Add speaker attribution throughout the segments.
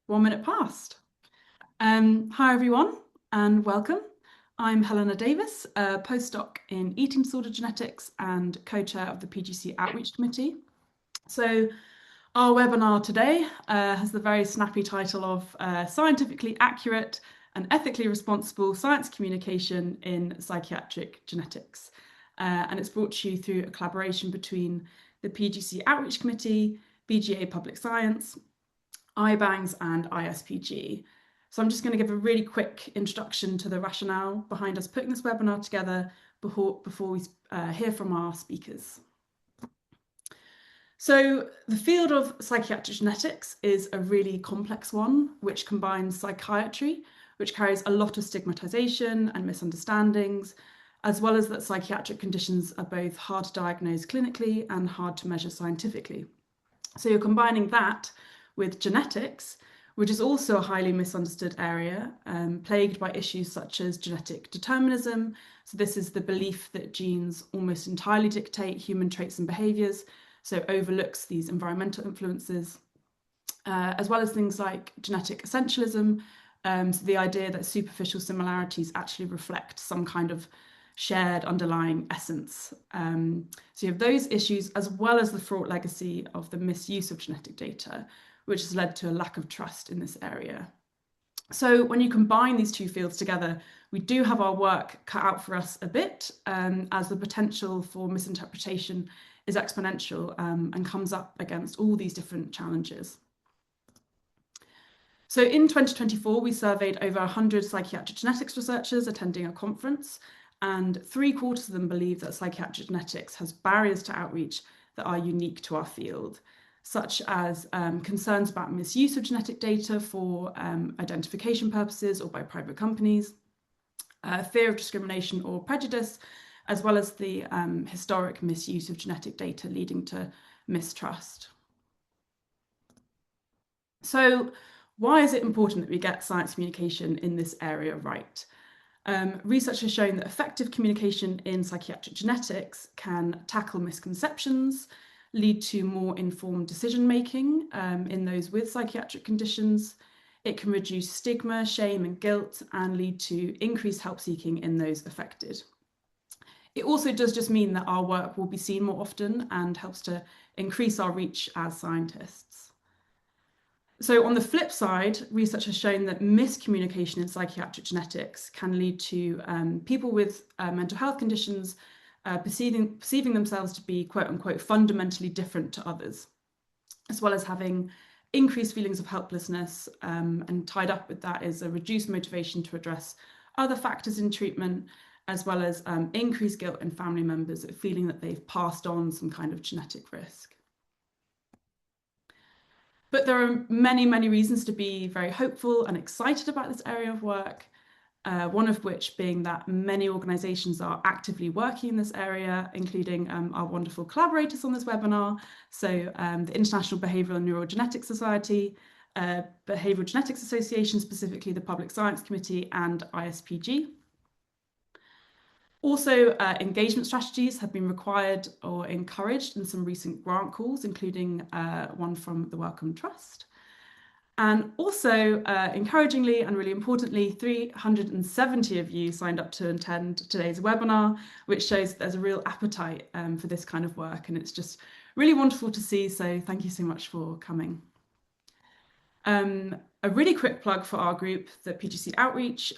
Speaker 1: 1 minute past. Hi everyone and welcome. I'm Helena Davis, a postdoc in eating disorder genetics and co-chair of the PGC Outreach Committee. So our webinar today has the very snappy title of Scientifically Accurate and Ethically Responsible Science Communication in Psychiatric Genetics. And it's brought to you through a collaboration between the PGC Outreach Committee, BGA Public Science, IBANGS and ISPG. So I'm just going to give a really quick introduction to the rationale behind us putting this webinar together before we hear from our speakers. So the field of psychiatric genetics is a really complex one, which combines psychiatry, which carries a lot of stigmatization and misunderstandings, as well as that psychiatric conditions are both hard to diagnose clinically and hard to measure scientifically. So you're combining that with genetics, which is also a highly misunderstood area, plagued by issues such as genetic determinism. So this is the belief that genes almost entirely dictate human traits and behaviours, so overlooks these environmental influences, as well as things like genetic essentialism, so the idea that superficial similarities actually reflect some kind of shared underlying essence. So you have those issues, as well as the fraught legacy of the misuse of genetic data, which has led to a lack of trust in this area. So when you combine these two fields together, we do have our work cut out for us a bit, as the potential for misinterpretation is exponential and comes up against all these different challenges. So in 2024, we surveyed over 100 psychiatric genetics researchers attending a conference, and 3/4 of them believe that psychiatric genetics has barriers to outreach that are unique to our field, such as concerns about misuse of genetic data for identification purposes or by private companies, fear of discrimination or prejudice, as well as the historic misuse of genetic data leading to mistrust. So why is it important that we get science communication in this area right? Research has shown that effective communication in psychiatric genetics can tackle misconceptions, lead to more informed decision-making in those with psychiatric conditions. It can reduce stigma, shame and guilt, and lead to increased help-seeking in those affected. It also does just mean that our work will be seen more often and helps to increase our reach as scientists. So on the flip side, research has shown that miscommunication in psychiatric genetics can lead to people with mental health conditions perceiving themselves to be quote unquote fundamentally different to others, as well as having increased feelings of helplessness, and tied up with that is a reduced motivation to address other factors in treatment, as well as increased guilt in family members feeling that they've passed on some kind of genetic risk. But there are many, many reasons to be very hopeful and excited about this area of work. One of which being that many organisations are actively working in this area, including our wonderful collaborators on this webinar. So the International Behavioural and Neurogenetic Society, Behavioural Genetics Association, specifically the Public Science Committee, and ISPG. Also, engagement strategies have been required or encouraged in some recent grant calls, including one from the Wellcome Trust. And also, encouragingly and really importantly, 370 of you signed up to attend today's webinar, which shows that there's a real appetite for this kind of work, and it's just really wonderful to see, so thank you so much for coming. A really quick plug for our group, the PGC Outreach.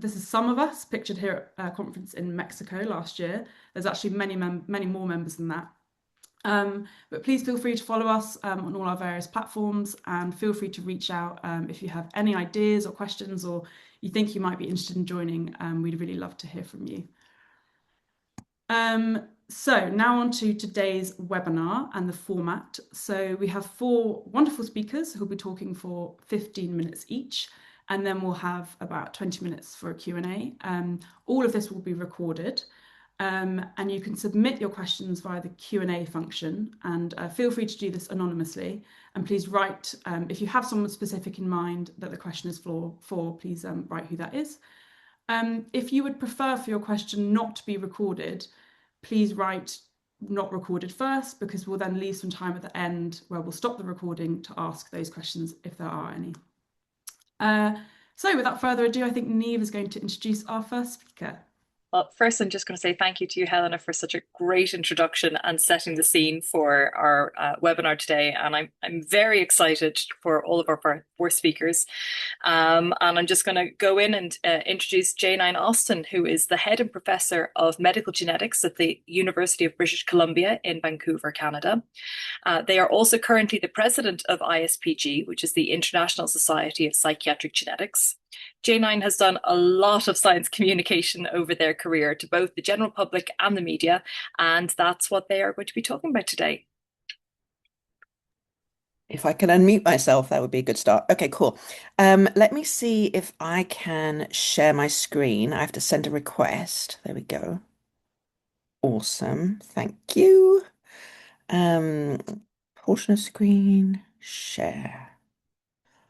Speaker 1: This is some of us pictured here at a conference in Mexico last year. There's actually many more members than that. But please feel free to follow us on all our various platforms, and feel free to reach out if you have any ideas or questions, or you think you might be interested in joining. We'd really love to hear from you. So now on to today's webinar and the format. So we have 4 wonderful speakers who'll be talking for 15 minutes each, and then we'll have about 20 minutes for a Q&A. All of this will be recorded. And you can submit your questions via the Q&A function, and feel free to do this anonymously. And please write, if you have someone specific in mind that the question is for, please write who that is. If you would prefer for your question not to be recorded, please write not recorded first, because we'll then leave some time at the end where we'll stop the recording to ask those questions if there are any. Uh, so without further ado, I think Neve is going to introduce our first speaker.
Speaker 2: Well, first, I'm just going to say thank you to you, Helena, for such a great introduction and setting the scene for our webinar today. And I'm very excited for all of our four speakers. And I'm just going to go in and introduce Janine Austin, who is the head and professor of medical genetics at the University of British Columbia in Vancouver, Canada. They are also currently the president of ISPG, which is the International Society of Psychiatric Genetics. J9 has done a lot of science communication over their career to both the general public and the media, and that's what they are going to be talking about today.
Speaker 3: If I can unmute myself, that would be a good start. Okay, cool. Let me see if I can share my screen. I have to send a request. There we go. Awesome. Thank you. Portion of screen, share.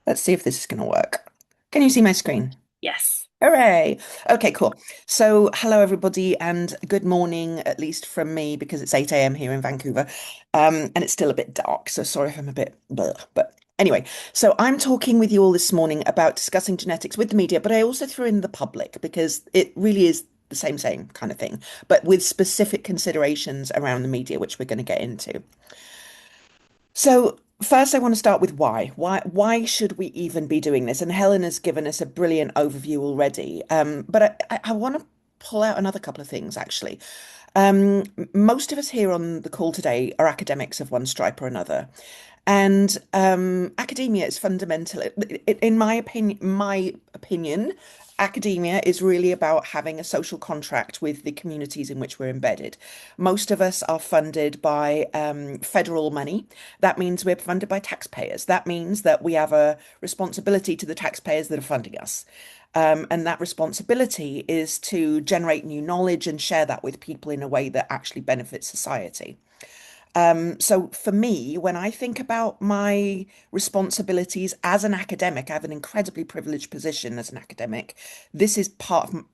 Speaker 3: Let's see if this is going to work. Can you see my screen?
Speaker 2: Yes.
Speaker 3: Hooray. Okay, cool. So hello everybody and good morning, at least from me, because it's 8 a.m. here in Vancouver. And it's still a bit dark, so sorry if I'm a bit blah, but anyway, so I'm talking with you all this morning about discussing genetics with the media, but I also threw in the public because it really is the same kind of thing, but with specific considerations around the media, which we're going to get into. So first, I want to start with why. Why should we even be doing this? And Helen has given us a brilliant overview already. But I want to pull out another couple of things, actually. Most of us here on the call today are academics of one stripe or another. And academia is fundamental. In my opinion, academia is really about having a social contract with the communities in which we're embedded. Most of us are funded by federal money. That means we're funded by taxpayers. That means that we have a responsibility to the taxpayers that are funding us. And that responsibility is to generate new knowledge and share that with people in a way that actually benefits society. So for me, when I think about my responsibilities as an academic, I have an incredibly privileged position as an academic. This is part of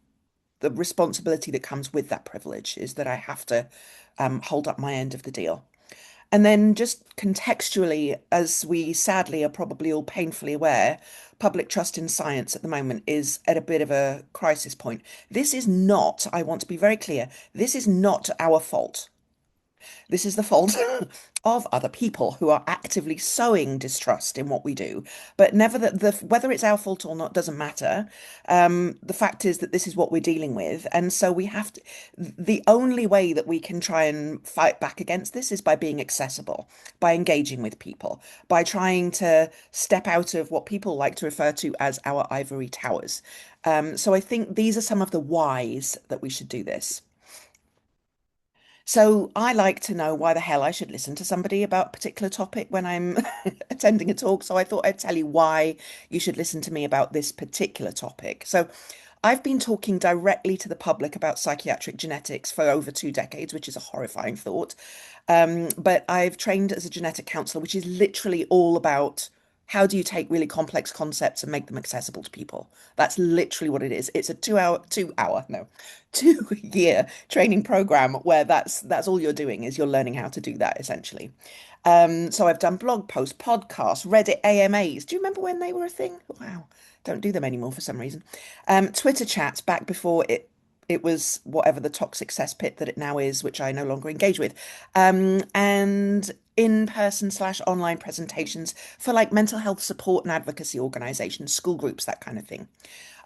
Speaker 3: the responsibility that comes with that privilege, is that I have to hold up my end of the deal. And then just contextually, as we sadly are probably all painfully aware, public trust in science at the moment is at a bit of a crisis point. This is not, I want to be very clear, this is not our fault. This is the fault of other people who are actively sowing distrust in what we do. But never whether it's our fault or not doesn't matter. The fact is that this is what we're dealing with, and so we have to. The only way that we can try and fight back against this is by being accessible, by engaging with people, by trying to step out of what people like to refer to as our ivory towers. So I think these are some of the whys that we should do this. So I like to know why the hell I should listen to somebody about a particular topic when I'm attending a talk. So I thought I'd tell you why you should listen to me about this particular topic. So I've been talking directly to the public about psychiatric genetics for over 2 decades, which is a horrifying thought. But I've trained as a genetic counselor, which is literally all about how do you take really complex concepts and make them accessible to people? That's literally what it is. It's a 2 year training program where that's all you're doing is you're learning how to do that essentially. So I've done blog posts, podcasts, Reddit AMAs. Do you remember when they were a thing? Wow, don't do them anymore for some reason. Twitter chats back before it was whatever the toxic cesspit that it now is, which I no longer engage with. And in-person/online presentations for like mental health support and advocacy organizations, school groups, that kind of thing.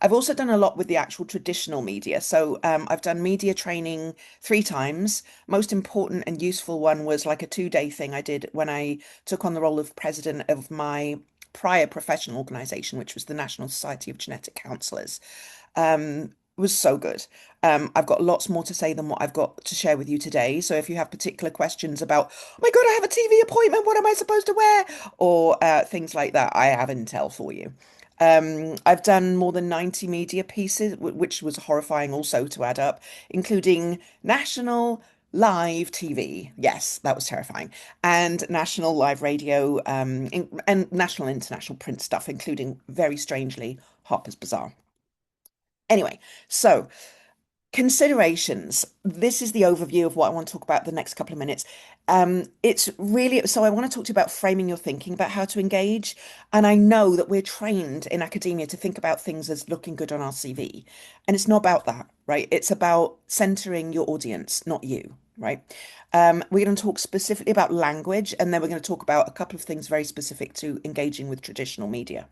Speaker 3: I've also done a lot with the actual traditional media. So I've done media training 3 times. Most important and useful one was like a 2-day thing I did when I took on the role of president of my prior professional organization, which was the National Society of Genetic Counselors. Was so good. I've got lots more to say than what I've got to share with you today. So if you have particular questions about, oh my God, I have a TV appointment, what am I supposed to wear? Or things like that, I have intel for you. I've done more than 90 media pieces, which was horrifying also to add up, including national live TV. Yes, that was terrifying. And national live radio, and national and international print stuff, including, very strangely, Harper's Bazaar. Anyway, so Considerations. This is the overview of what I want to talk about the next couple of minutes. It's really, so I want to talk to you about framing your thinking about how to engage. And I know that we're trained in academia to think about things as looking good on our CV. And it's not about that, right? It's about centering your audience, not you, right? We're going to talk specifically about language, and then we're going to talk about a couple of things very specific to engaging with traditional media.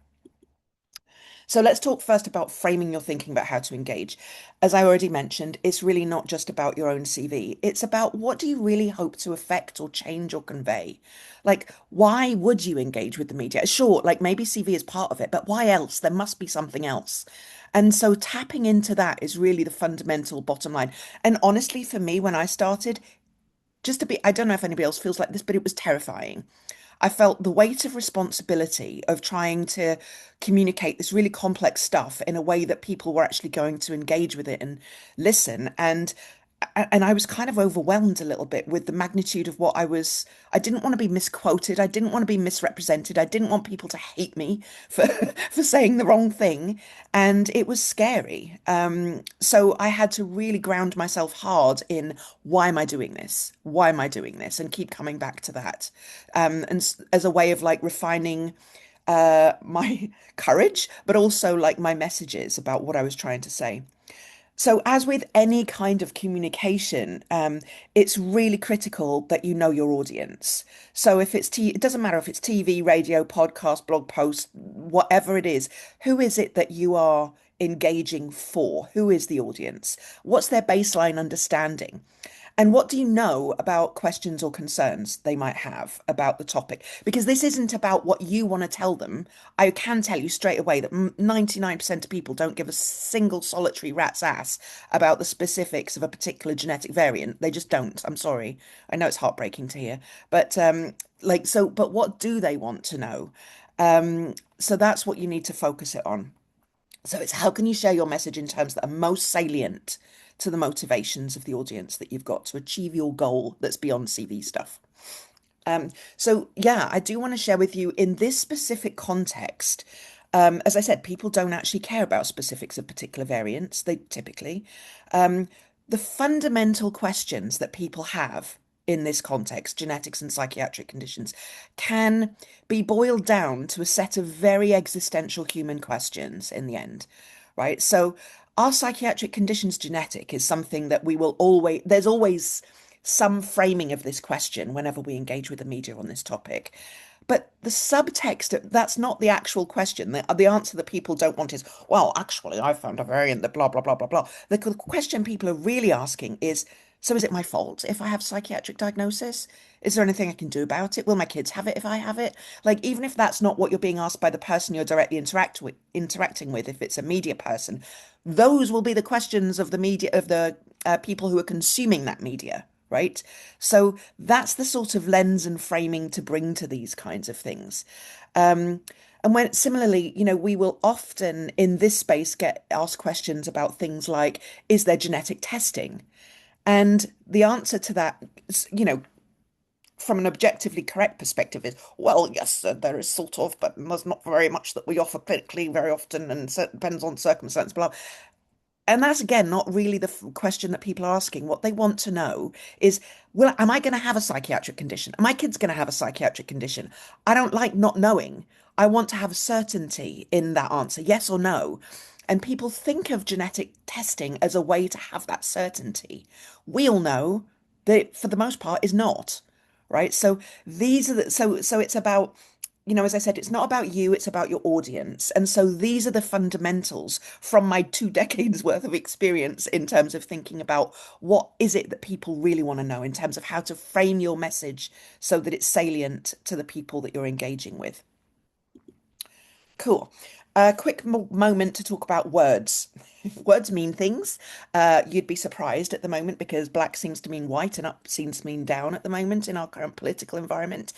Speaker 3: So let's talk first about framing your thinking about how to engage. As I already mentioned, it's really not just about your own CV. It's about what do you really hope to affect or change or convey? Like, why would you engage with the media? Sure, like maybe CV is part of it, but why else? There must be something else. And so tapping into that is really the fundamental bottom line. And honestly, for me, when I started, just to be, I don't know if anybody else feels like this, but it was terrifying. I felt the weight of responsibility of trying to communicate this really complex stuff in a way that people were actually going to engage with it and listen. And I was kind of overwhelmed a little bit with the magnitude of what I didn't want to be misquoted. I didn't want to be misrepresented. I didn't want people to hate me for for saying the wrong thing. And it was scary. So I had to really ground myself hard in why am I doing this? Why am I doing this? And keep coming back to that. As a way of like refining my courage, but also like my messages about what I was trying to say. So, as with any kind of communication, it's really critical that you know your audience. So, if it doesn't matter if it's TV, radio, podcast, blog post, whatever it is, who is it that you are engaging for? Who is the audience? What's their baseline understanding? And what do you know about questions or concerns they might have about the topic? Because this isn't about what you want to tell them. I can tell you straight away that 99% of people don't give a single solitary rat's ass about the specifics of a particular genetic variant. They just don't. I'm sorry. I know it's heartbreaking to hear. But but what do they want to know? So that's what you need to focus it on. So it's how can you share your message in terms that are most salient to the motivations of the audience that you've got to achieve your goal that's beyond CV stuff. So yeah, I do want to share with you in this specific context. As I said, people don't actually care about specifics of particular variants. They typically, the fundamental questions that people have in this context, genetics and psychiatric conditions, can be boiled down to a set of very existential human questions in the end, right? So, are psychiatric conditions genetic is something that there's always some framing of this question whenever we engage with the media on this topic. But the subtext, that's not the actual question. The answer that people don't want is, well, actually, I found a variant that blah, blah, blah, blah, blah. The question people are really asking is, so is it my fault if I have psychiatric diagnosis? Is there anything I can do about it? Will my kids have it if I have it? Like, even if that's not what you're being asked by the person you're directly interacting with, if it's a media person, those will be the questions of the media, of the people who are consuming that media, right? So that's the sort of lens and framing to bring to these kinds of things. And when similarly, we will often in this space get asked questions about things like, is there genetic testing? And the answer to that, from an objectively correct perspective is, well, yes, there is sort of, but there's not very much that we offer clinically very often, and it depends on circumstance, blah. And that's again not really the question that people are asking. What they want to know is, well, am I going to have a psychiatric condition? Are my kids going to have a psychiatric condition? I don't like not knowing. I want to have certainty in that answer, yes or no. And people think of genetic testing as a way to have that certainty. We all know that for the most part is not, right? So these are so it's about, as I said, it's not about you, it's about your audience. And so these are the fundamentals from my 2 decades worth of experience in terms of thinking about what is it that people really want to know in terms of how to frame your message so that it's salient to the people that you're engaging with. Cool. A quick moment to talk about words. Words mean things. You'd be surprised at the moment because black seems to mean white and up seems to mean down at the moment in our current political environment.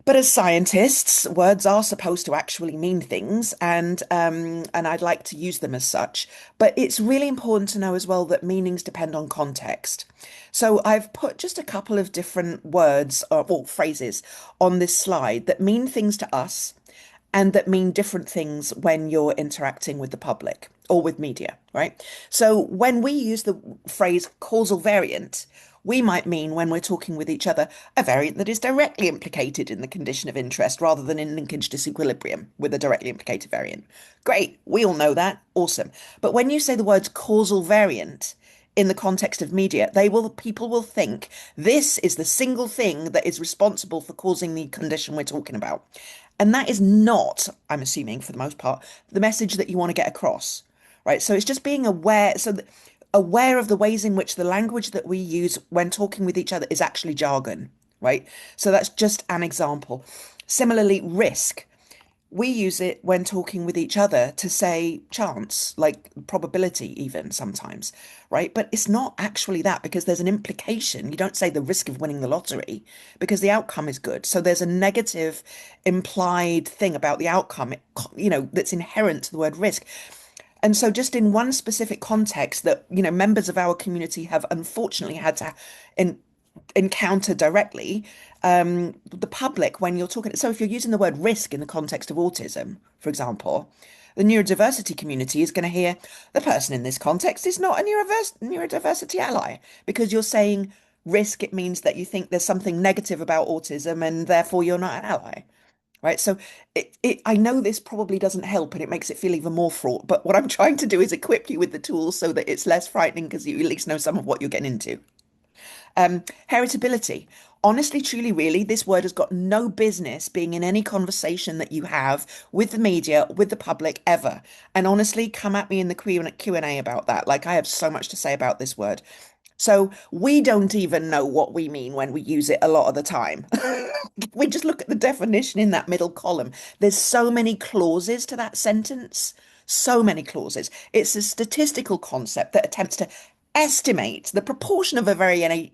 Speaker 3: But as scientists, words are supposed to actually mean things, and I'd like to use them as such. But it's really important to know as well that meanings depend on context. So I've put just a couple of different words or phrases on this slide that mean things to us and that mean different things when you're interacting with the public. or with media, right? So when we use the phrase causal variant, we might mean when we're talking with each other, a variant that is directly implicated in the condition of interest rather than in linkage disequilibrium with a directly implicated variant. Great, we all know that, awesome. But when you say the words causal variant in the context of media, people will think this is the single thing that is responsible for causing the condition we're talking about. And that is not, I'm assuming for the most part, the message that you want to get across, right? So it's just being aware. Aware of the ways in which the language that we use when talking with each other is actually jargon, right? So that's just an example. Similarly, risk. We use it when talking with each other to say chance, like probability, even sometimes, right? But it's not actually that because there's an implication. You don't say the risk of winning the lottery because the outcome is good. So there's a negative implied thing about the outcome, that's inherent to the word risk. And so just in one specific context that, members of our community have unfortunately had to encounter directly, the public, when you're talking, so if you're using the word risk in the context of autism, for example, the neurodiversity community is going to hear the person in this context is not a neurodiversity ally because you're saying risk, it means that you think there's something negative about autism and therefore you're not an ally. Right. So I know this probably doesn't help and it makes it feel even more fraught. But what I'm trying to do is equip you with the tools so that it's less frightening because you at least know some of what you're getting into. Heritability. Honestly, truly, really, this word has got no business being in any conversation that you have with the media, with the public ever. And honestly, come at me in the Q&A about that. Like I have so much to say about this word. So we don't even know what we mean when we use it a lot of the time. We just look at the definition in that middle column. There's so many clauses to that sentence, so many clauses. It's a statistical concept that attempts to estimate the proportion of a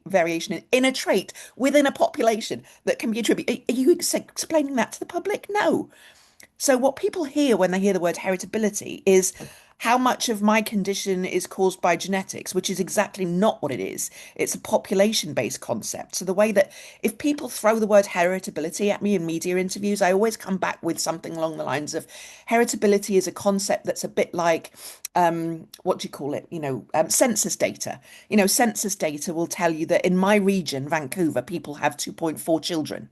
Speaker 3: variation in a trait within a population that can be attributed. Are you explaining that to the public? No. So what people hear when they hear the word heritability is how much of my condition is caused by genetics, which is exactly not what it is. It's a population-based concept. So the way that if people throw the word heritability at me in media interviews, I always come back with something along the lines of heritability is a concept that's a bit like, what do you call it? Census data. Census data will tell you that in my region, Vancouver, people have 2.4 children.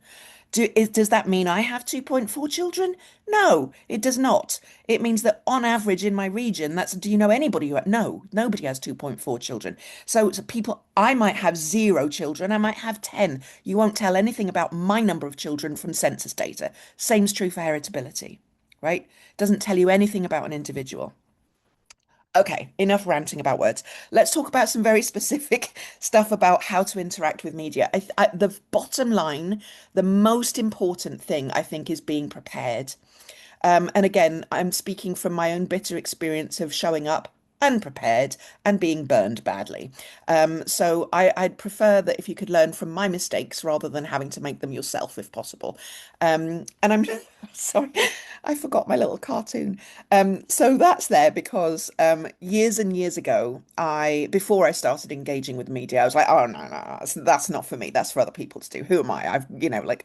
Speaker 3: Does that mean I have 2.4 children? No, it does not. It means that on average in my region, do you know anybody no, nobody has 2.4 children. So people, I might have 0 children, I might have 10. You won't tell anything about my number of children from census data. Same's true for heritability, right? Doesn't tell you anything about an individual. Okay, enough ranting about words. Let's talk about some very specific stuff about how to interact with media. The bottom line, the most important thing, I think, is being prepared. And again, I'm speaking from my own bitter experience of showing up unprepared and being burned badly. So I'd prefer that if you could learn from my mistakes rather than having to make them yourself if possible. And I'm sorry, I forgot my little cartoon. So that's there because years and years ago, before I started engaging with media, I was like, oh no, that's not for me. That's for other people to do. Who am I?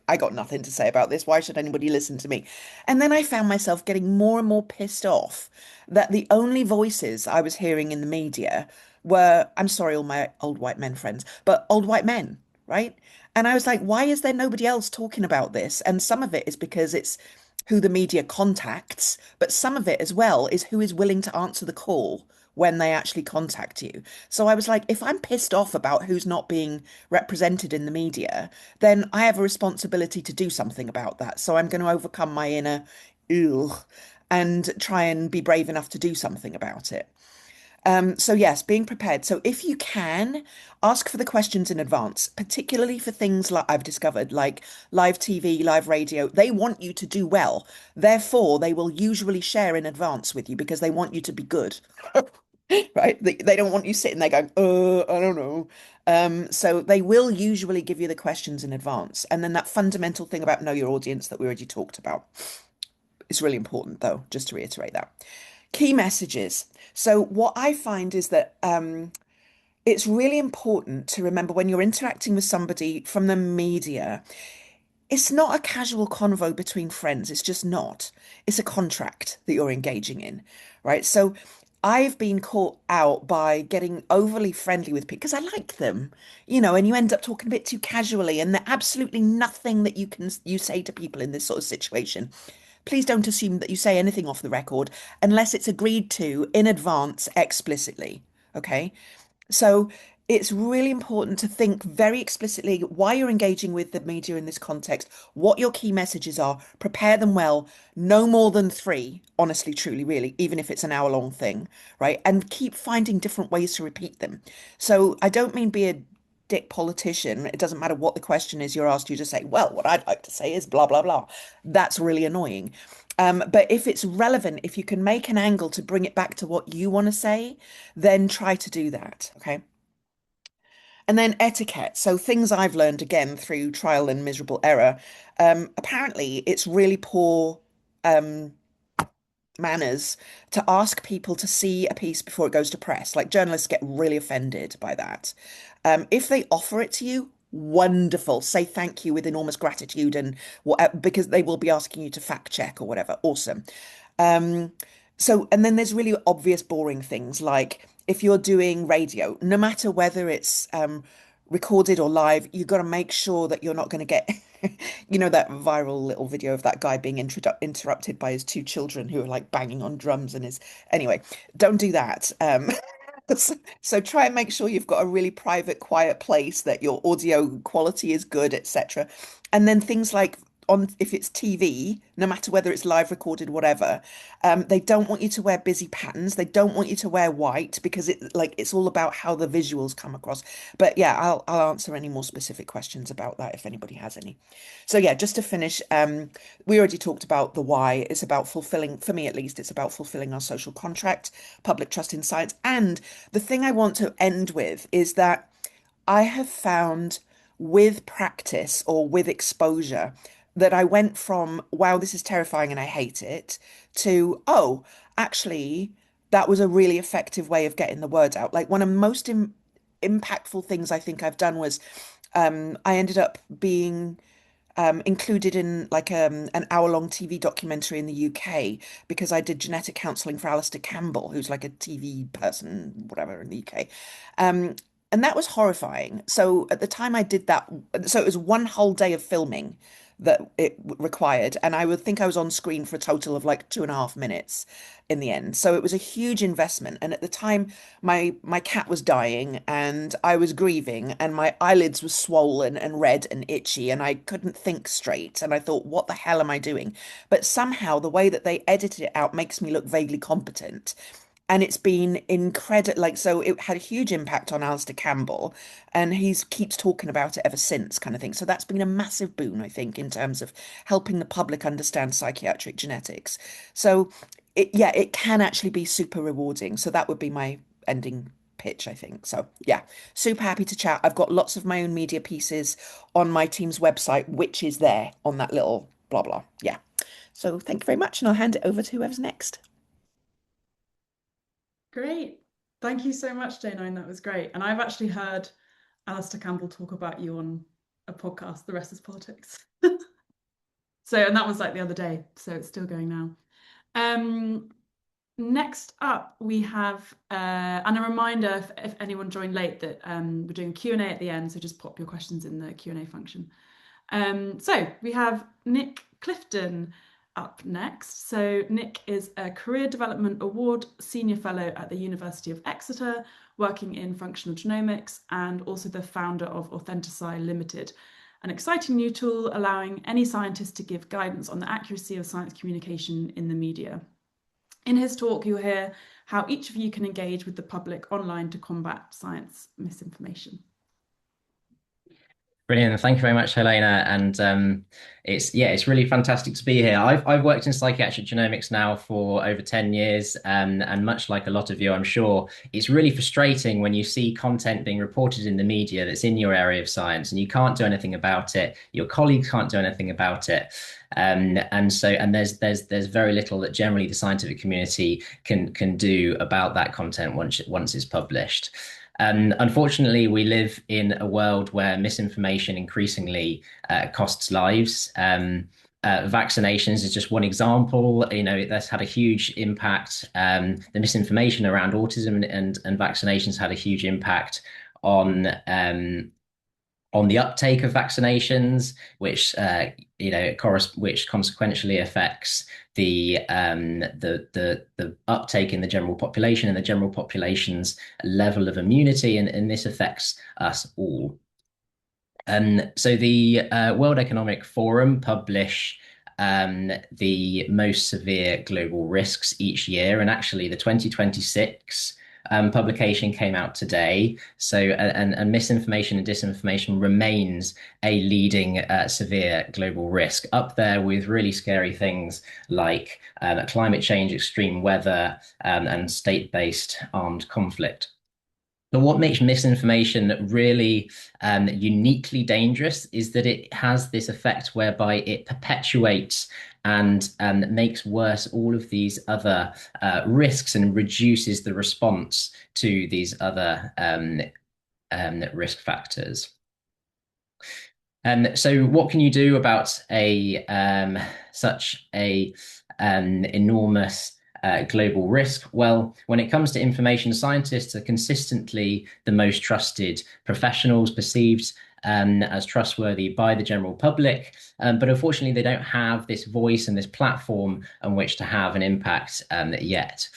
Speaker 3: I got nothing to say about this. Why should anybody listen to me? And then I found myself getting more and more pissed off that the only voices I was hearing in the media were, I'm sorry, all my old white men friends, but old white men, right? And I was like, why is there nobody else talking about this? And some of it is because it's who the media contacts, but some of it as well is who is willing to answer the call when they actually contact you. So I was like, if I'm pissed off about who's not being represented in the media, then I have a responsibility to do something about that. So I'm going to overcome my inner ugh and try and be brave enough to do something about it. So yes, being prepared. So if you can, ask for the questions in advance, particularly for things like I've discovered, like live TV, live radio. They want you to do well. Therefore, they will usually share in advance with you because they want you to be good. Right? They don't want you sitting there going, I don't know. So they will usually give you the questions in advance. And then that fundamental thing about know your audience that we already talked about is really important, though, just to reiterate that. Key messages. So what I find is that it's really important to remember when you're interacting with somebody from the media, it's not a casual convo between friends. It's just not. It's a contract that you're engaging in, right? So I've been caught out by getting overly friendly with people because I like them, and you end up talking a bit too casually, and there's absolutely nothing that you say to people in this sort of situation. Please don't assume that you say anything off the record unless it's agreed to in advance explicitly. Okay? So it's really important to think very explicitly why you're engaging with the media in this context, what your key messages are, prepare them well, no more than three, honestly, truly, really, even if it's an hour-long thing, right? And keep finding different ways to repeat them. So I don't mean be a dick politician. It doesn't matter what the question is you're asked, you just say, well, what I'd like to say is blah, blah, blah. That's really annoying. But if it's relevant, if you can make an angle to bring it back to what you want to say, then try to do that. Okay. And then etiquette. So things I've learned again through trial and miserable error. Apparently, it's really poor um, manners to ask people to see a piece before it goes to press. Like journalists get really offended by that. If they offer it to you, wonderful. Say thank you with enormous gratitude and what because they will be asking you to fact check or whatever. Awesome. Um, and then there's really obvious boring things like if you're doing radio, no matter whether it's recorded or live, you've got to make sure that you're not going to get, that viral little video of that guy being interrupted by his two children who are like banging on drums and his. Anyway, don't do that. So try and make sure you've got a really private, quiet place that your audio quality is good, etc. And then things like on if it's TV, no matter whether it's live recorded, whatever, they don't want you to wear busy patterns. They don't want you to wear white because it's all about how the visuals come across. But yeah, I'll answer any more specific questions about that if anybody has any. So yeah, just to finish, we already talked about the why. It's about fulfilling, for me at least, it's about fulfilling our social contract, public trust in science. And the thing I want to end with is that I have found with practice or with exposure that I went from, wow, this is terrifying and I hate it, to, oh, actually, that was a really effective way of getting the word out. Like one of the most impactful things I think I've done was I ended up being included in like an hour-long TV documentary in the UK because I did genetic counselling for Alistair Campbell, who's like a TV person, whatever, in the UK. And that was horrifying. So at the time I did that, so it was one whole day of filming that it required, and I would think I was on screen for a total of like 2.5 minutes in the end. So it was a huge investment. And at the time, my cat was dying, and I was grieving, and my eyelids were swollen and red and itchy, and I couldn't think straight. And I thought, what the hell am I doing? But somehow the way that they edited it out makes me look vaguely competent. And it's been incredible. Like, so it had a huge impact on Alistair Campbell, and he's keeps talking about it ever since, kind of thing. So that's been a massive boon, I think, in terms of helping the public understand psychiatric genetics. So yeah, it can actually be super rewarding. So that would be my ending pitch, I think. So yeah, super happy to chat. I've got lots of my own media pieces on my team's website, which is there on that little blah blah. Yeah. So thank you very much, and I'll hand it over to whoever's next.
Speaker 1: Great. Thank you so much, J9. That was great. And I've actually heard Alistair Campbell talk about you on a podcast, The Rest is Politics. So, and that was like the other day, so it's still going now. Next up, we have, and a reminder if anyone joined late that we're doing Q&A at the end, so just pop your questions in the Q&A function. So we have Nick Clifton up next. So Nick is a Career Development Award Senior Fellow at the University of Exeter, working in functional genomics, and also the founder of Authenticity Limited, an exciting new tool allowing any scientist to give guidance on the accuracy of science communication in the media. In his talk, you'll hear how each of you can engage with the public online to combat science misinformation.
Speaker 4: Brilliant. Thank you very much, Helena. And it's really fantastic to be here. I've worked in psychiatric genomics now for over 10 years, and much like a lot of you, I'm sure, it's really frustrating when you see content being reported in the media that's in your area of science and you can't do anything about it. Your colleagues can't do anything about it. And there's very little that generally the scientific community can do about that content once it's published. Unfortunately, we live in a world where misinformation increasingly costs lives. Vaccinations is just one example. That's had a huge impact. The misinformation around autism and vaccinations had a huge impact on the uptake of vaccinations, which which consequentially affects the uptake in the general population and the general population's level of immunity, and this affects us all. So the World Economic Forum publish the most severe global risks each year, and actually the 2026 publication came out today. So and misinformation and disinformation remains a leading severe global risk, up there with really scary things like climate change, extreme weather, and state-based armed conflict. But what makes misinformation really uniquely dangerous is that it has this effect whereby it perpetuates and makes worse all of these other risks and reduces the response to these other risk factors. So what can you do about such a enormous global risk? Well, when it comes to information, scientists are consistently the most trusted professionals, perceived as trustworthy by the general public, but unfortunately they don't have this voice and this platform on which to have an impact yet.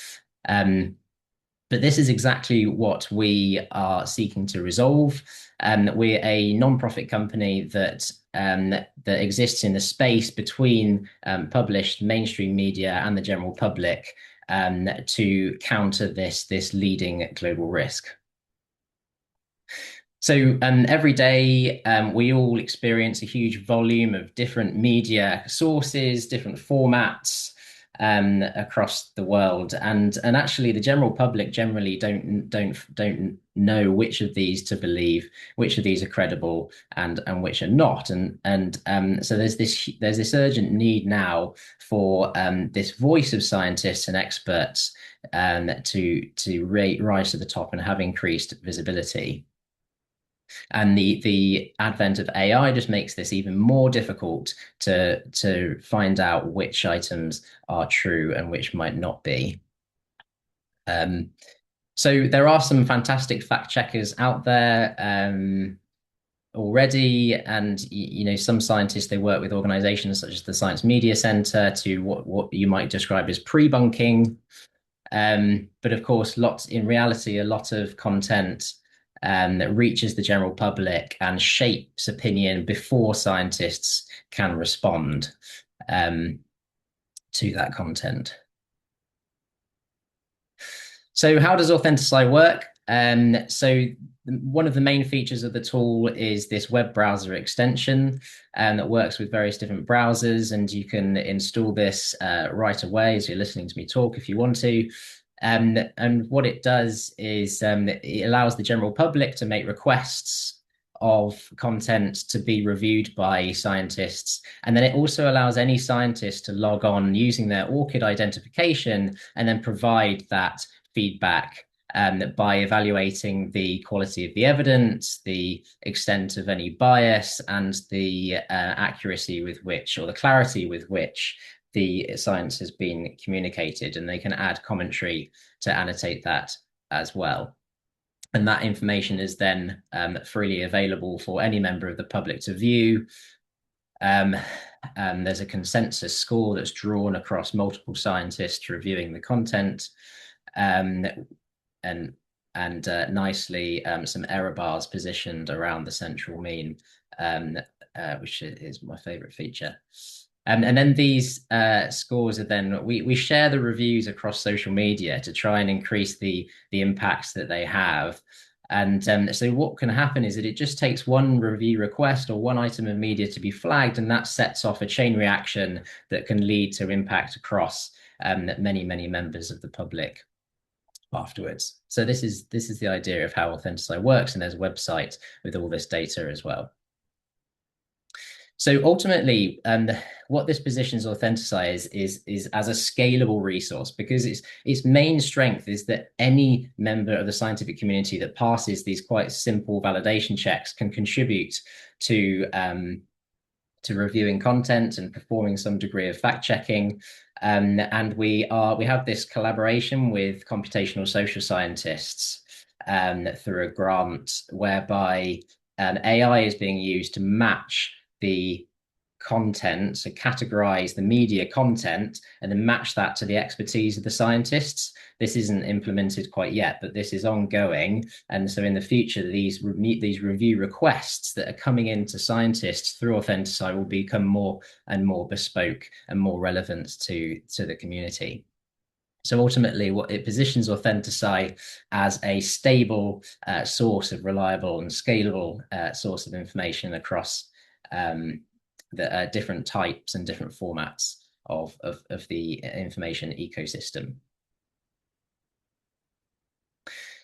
Speaker 4: But this is exactly what we are seeking to resolve. We're a non-profit company that exists in the space between published mainstream media and the general public to counter this leading global risk. So every day we all experience a huge volume of different media sources, different formats across the world, and actually the general public generally don't know which of these to believe, which of these are credible and which are not, and so there's this urgent need now for this voice of scientists and experts to rise to the top and have increased visibility. And the advent of AI just makes this even more difficult to find out which items are true and which might not be. So there are some fantastic fact checkers out there already, and some scientists, they work with organizations such as the Science Media Center to what you might describe as pre-bunking. But of course, in reality, a lot of content that reaches the general public and shapes opinion before scientists can respond to that content. So how does Authenticide work? So one of the main features of the tool is this web browser extension that works with various different browsers, and you can install this right away as you're listening to me talk if you want to. And what it does is it allows the general public to make requests of content to be reviewed by scientists. And then it also allows any scientist to log on using their ORCID identification and then provide that feedback by evaluating the quality of the evidence, the extent of any bias, and the accuracy with which, or the clarity with which, the science has been communicated, and they can add commentary to annotate that as well. And that information is then freely available for any member of the public to view. There's a consensus score that's drawn across multiple scientists reviewing the content, and nicely some error bars positioned around the central mean, which is my favorite feature. And then these scores are then, we share the reviews across social media to try and increase the impacts that they have. And so what can happen is that it just takes one review request or one item of media to be flagged, and that sets off a chain reaction that can lead to impact across many members of the public afterwards. So this is the idea of how Authenticide works, and there's a website with all this data as well. So ultimately, what this positions Authenticide is as a scalable resource, because its main strength is that any member of the scientific community that passes these quite simple validation checks can contribute to to reviewing content and performing some degree of fact checking. And we have this collaboration with computational social scientists through a grant whereby AI is being used to match the content, so categorize the media content and then match that to the expertise of the scientists. This isn't implemented quite yet, but this is ongoing. And so in the future, these review requests that are coming into scientists through Authenticide will become more and more bespoke and more relevant to the community. So ultimately, what it positions Authenticide as a stable source of reliable and scalable source of information across the different types and different formats of the information ecosystem.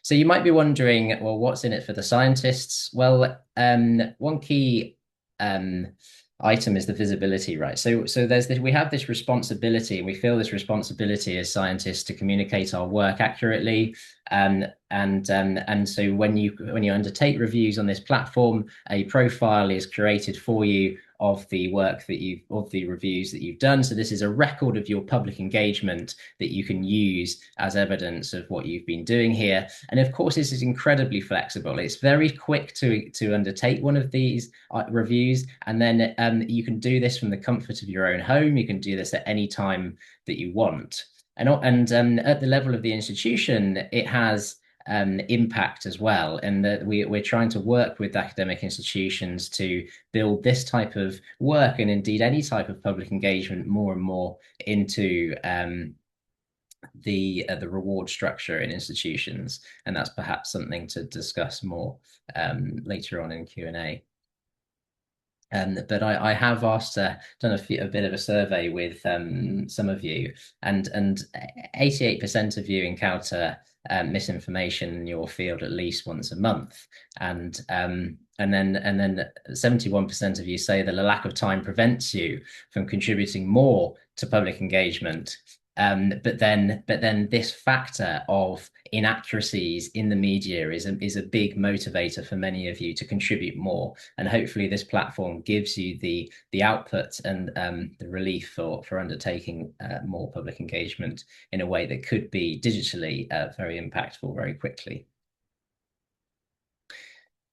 Speaker 4: So you might be wondering, well, what's in it for the scientists? Well, one key item is the visibility, right? So there's this, we have this responsibility, and we feel this responsibility as scientists to communicate our work accurately. And so when you undertake reviews on this platform, a profile is created for you of the work of the reviews that you've done. So this is a record of your public engagement that you can use as evidence of what you've been doing here. And of course, this is incredibly flexible. It's very quick to undertake one of these reviews, and then you can do this from the comfort of your own home. You can do this at any time that you want. And at the level of the institution, it has impact as well, and that we're trying to work with academic institutions to build this type of work, and indeed any type of public engagement, more and more into the reward structure in institutions. And that's perhaps something to discuss more later on in Q&A. But I have done a bit of a survey with some of you, and 88% of you encounter misinformation in your field at least once a month, and then 71% of you say that a lack of time prevents you from contributing more to public engagement. But then this factor of inaccuracies in the media is a big motivator for many of you to contribute more. And hopefully this platform gives you the output and the relief for undertaking more public engagement in a way that could be digitally very impactful very quickly.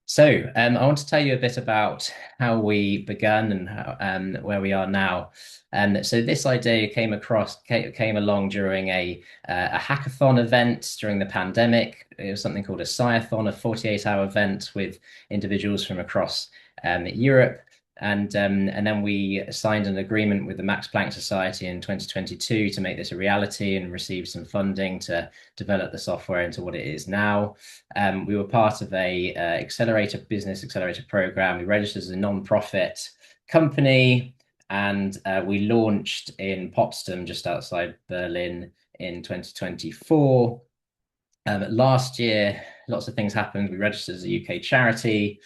Speaker 4: So I want to tell you a bit about how we began and how, where we are now. So this idea came along during a hackathon event during the pandemic. It was something called a Sciathon, a 48-hour event with individuals from across Europe. And then we signed an agreement with the Max Planck Society in 2022 to make this a reality, and received some funding to develop the software into what it is now. We were part of a business accelerator program. We registered as a non-profit company, and we launched in Potsdam, just outside Berlin, in 2024. Last year, lots of things happened. We registered as a UK charity.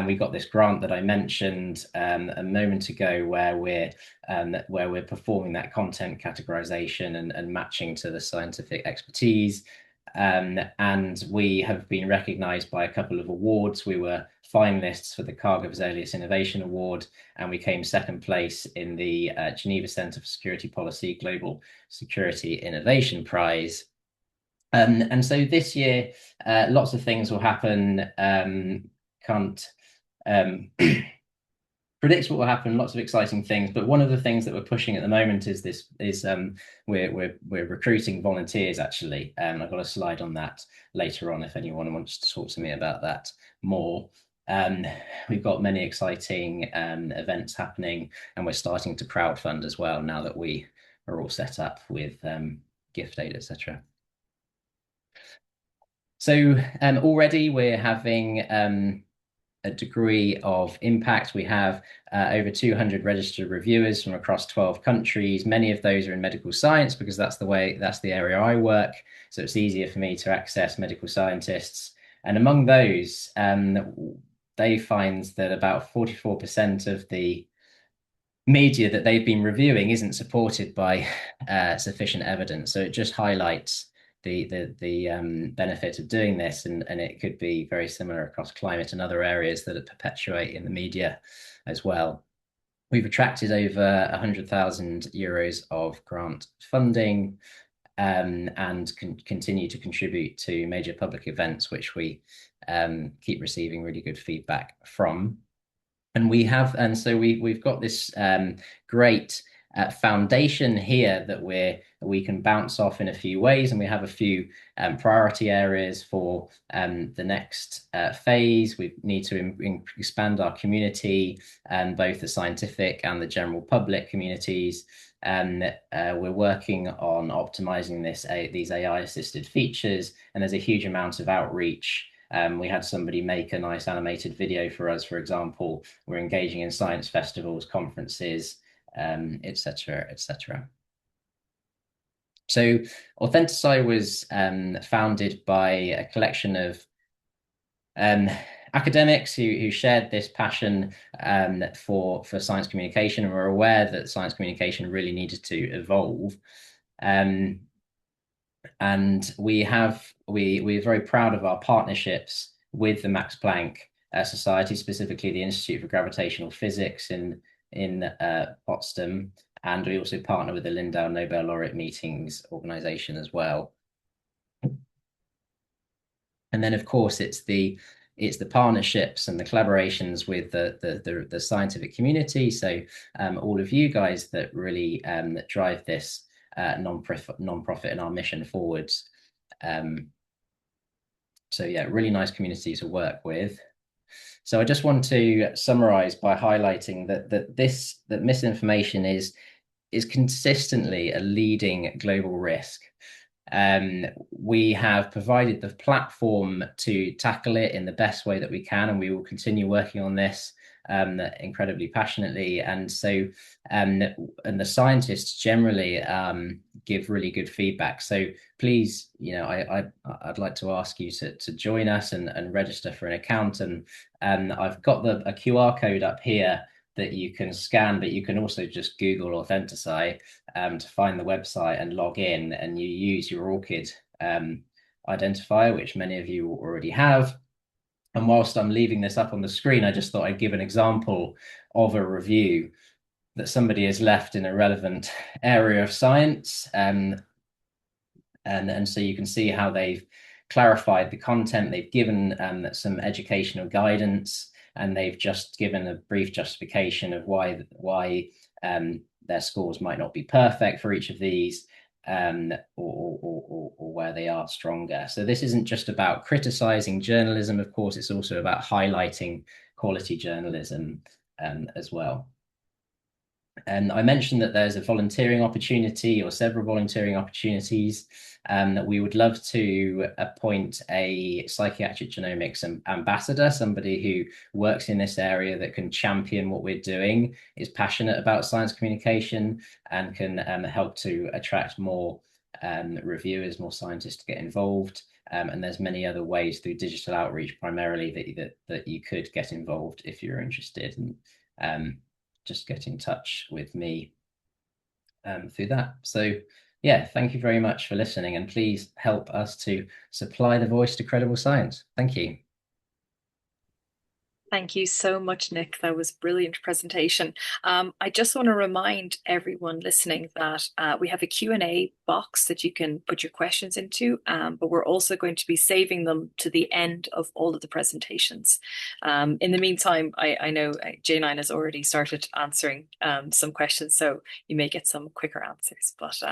Speaker 4: We got this grant that I mentioned a moment ago, where we're performing that content categorization and matching to the scientific expertise. And we have been recognized by a couple of awards. We were finalists for the Cargo Vesalius Innovation Award, and we came second place in the Geneva Center for Security Policy Global Security Innovation Prize. And so this year, lots of things will happen. Can't predict what will happen. Lots of exciting things, but one of the things that we're pushing at the moment is we're recruiting volunteers. Actually, I've got a slide on that later on if anyone wants to talk to me about that more. We've got many exciting events happening, and we're starting to crowdfund as well now that we are all set up with gift aid, etc. So already we're having a degree of impact. We have over 200 registered reviewers from across 12 countries. Many of those are in medical science, because that's the area I work. So it's easier for me to access medical scientists. And among those, they find that about 44% of the media that they've been reviewing isn't supported by sufficient evidence. So it just highlights the benefit of doing this, and it could be very similar across climate and other areas that perpetuate in the media as well. We've attracted over 100,000 euros of grant funding, and continue to contribute to major public events, which we keep receiving really good feedback from. And so we've got this great foundation here that we can bounce off in a few ways, and we have a few priority areas for the next phase. We need to expand our community, both the scientific and the general public communities. We're working on optimizing these AI-assisted features, and there's a huge amount of outreach. We had somebody make a nice animated video for us, for example. We're engaging in science festivals, conferences, etc., etc. So Authenticide was founded by a collection of academics who shared this passion for science communication, and were aware that science communication really needed to evolve. And we're very proud of our partnerships with the Max Planck Society, specifically the Institute for Gravitational Physics in Potsdam, and we also partner with the Lindau Nobel Laureate Meetings organization as well. And then, of course, it's the partnerships and the collaborations with the scientific community. So all of you guys that really that drive this non-profit and our mission forwards. So yeah, really nice community to work with. So I just want to summarize by highlighting that misinformation is consistently a leading global risk. We have provided the platform to tackle it in the best way that we can, and we will continue working on this incredibly passionately. And so, and the scientists generally give really good feedback. So please, I'd like to ask you to join us and register for an account. And I've got a QR code up here that you can scan, but you can also just Google Authenticide to find the website and log in, and you use your ORCID identifier, which many of you already have. And whilst I'm leaving this up on the screen, I just thought I'd give an example of a review that somebody has left in a relevant area of science. And so you can see how they've clarified the content. They've given some educational guidance, and they've just given a brief justification of why their scores might not be perfect for each of these, or where they are stronger. So this isn't just about criticizing journalism, of course, it's also about highlighting quality journalism as well. And I mentioned that there's a volunteering opportunity, or several volunteering opportunities, that we would love to appoint a psychiatric genomics ambassador, somebody who works in this area that can champion what we're doing, is passionate about science communication, and can help to attract more reviewers, more scientists to get involved. And there's many other ways through digital outreach, primarily, that you could get involved if you're interested. And just get in touch with me through that. So yeah, thank you very much for listening, and please help us to supply the voice to credible science. Thank you.
Speaker 2: Thank you so much, Nick. That was a brilliant presentation. I just want to remind everyone listening that we have a Q&A box that you can put your questions into, but we're also going to be saving them to the end of all of the presentations. In the meantime, I know J9 has already started answering some questions, so you may get some quicker answers. But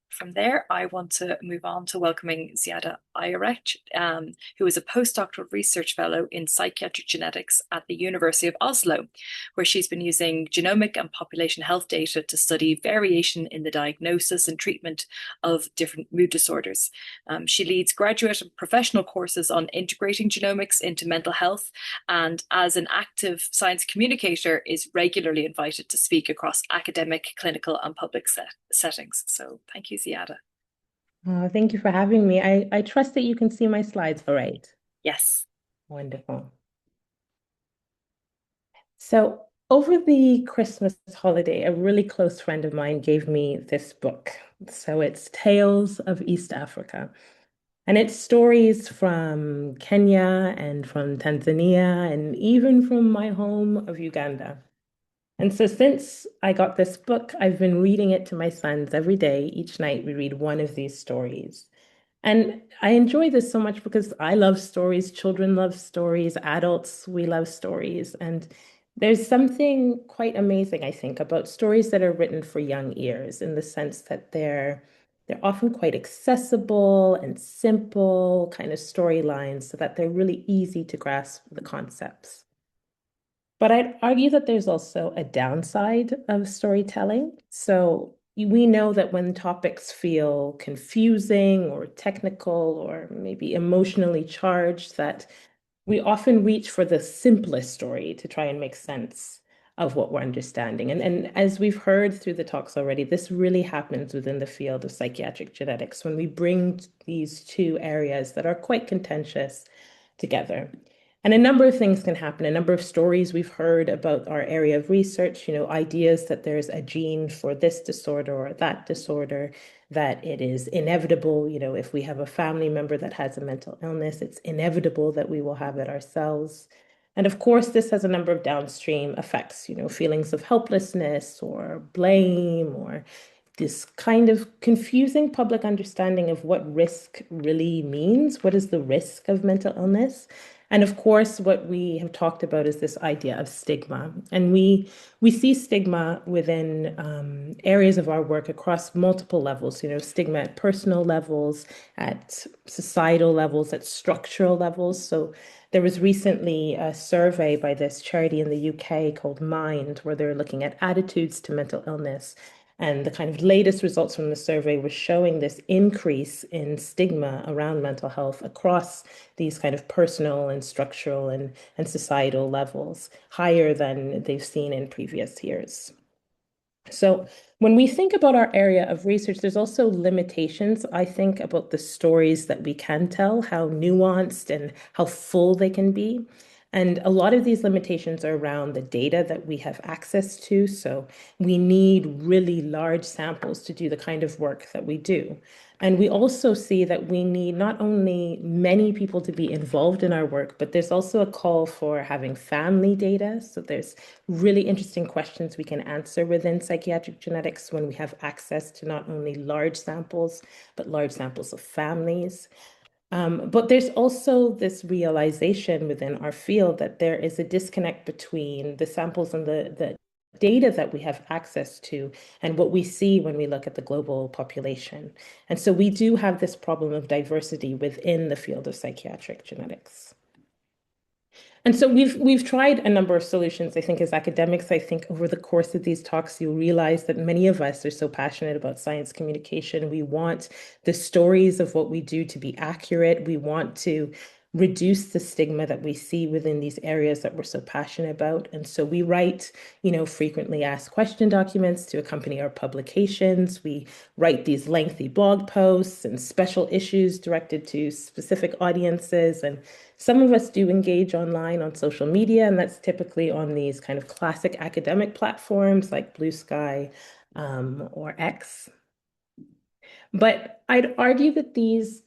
Speaker 2: from there, I want to move on to welcoming Ziada Ayarech, who is a postdoctoral research fellow in psychiatric genetics at the University of Oslo, where she's been using genomic and population health data to study variation in the diagnosis and treatment of different mood disorders. She leads graduate and professional courses on integrating genomics into mental health, and as an active science communicator is regularly invited to speak across academic, clinical and public settings. So thank you, Ziada.
Speaker 5: Thank you for having me. I trust that you can see my slides all right.
Speaker 2: Yes.
Speaker 5: Wonderful. So over the Christmas holiday, a really close friend of mine gave me this book. So it's Tales of East Africa. And it's stories from Kenya and from Tanzania and even from my home of Uganda. And so since I got this book, I've been reading it to my sons every day. Each night we read one of these stories. And I enjoy this so much because I love stories, children love stories, adults, we love stories. And there's something quite amazing, I think, about stories that are written for young ears in the sense that they're often quite accessible and simple kind of storylines so that they're really easy to grasp the concepts. But I'd argue that there's also a downside of storytelling. So we know that when topics feel confusing or technical or maybe emotionally charged, that we often reach for the simplest story to try and make sense of what we're understanding. And as we've heard through the talks already, this really happens within the field of psychiatric genetics when we bring these two areas that are quite contentious together. And a number of things can happen. A number of stories we've heard about our area of research, ideas that there's a gene for this disorder or that disorder, that it is inevitable, if we have a family member that has a mental illness, it's inevitable that we will have it ourselves. And of course, this has a number of downstream effects, feelings of helplessness or blame or this kind of confusing public understanding of what risk really means. What is the risk of mental illness? And of course, what we have talked about is this idea of stigma. And we see stigma within areas of our work across multiple levels, stigma at personal levels, at societal levels, at structural levels. So there was recently a survey by this charity in the UK called Mind, where they're looking at attitudes to mental illness. And the kind of latest results from the survey was showing this increase in stigma around mental health across these kind of personal and structural and societal levels, higher than they've seen in previous years. So when we think about our area of research, there's also limitations, I think, about the stories that we can tell, how nuanced and how full they can be. And a lot of these limitations are around the data that we have access to. So we need really large samples to do the kind of work that we do. And we also see that we need not only many people to be involved in our work, but there's also a call for having family data. So there's really interesting questions we can answer within psychiatric genetics when we have access to not only large samples, but large samples of families. But there's also this realization within our field that there is a disconnect between the samples and the data that we have access to and what we see when we look at the global population. And so we do have this problem of diversity within the field of psychiatric genetics. And so we've tried a number of solutions, I think, as academics. I think over the course of these talks, you'll realize that many of us are so passionate about science communication. We want the stories of what we do to be accurate. We want to reduce the stigma that we see within these areas that we're so passionate about. And so we write, frequently asked question documents to accompany our publications. We write these lengthy blog posts and special issues directed to specific audiences. And some of us do engage online on social media, and that's typically on these kind of classic academic platforms like Blue Sky or X. But I'd argue that these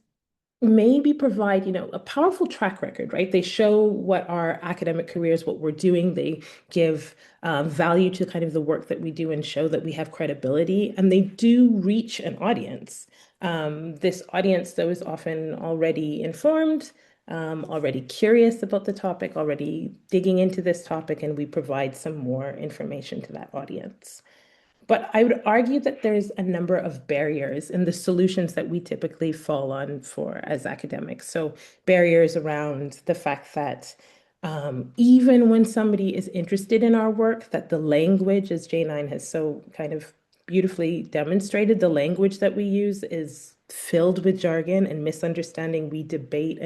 Speaker 5: maybe provide, a powerful track record, right? They show what our academic careers, what we're doing. They give value to kind of the work that we do and show that we have credibility, and they do reach an audience. This audience, though, is often already informed, already curious about the topic, already digging into this topic, and we provide some more information to that audience. But I would argue that there's a number of barriers in the solutions that we typically fall on for as academics. So barriers around the fact that even when somebody is interested in our work, that the language, as J9 has so kind of beautifully demonstrated, the language that we use is filled with jargon and misunderstanding. We debate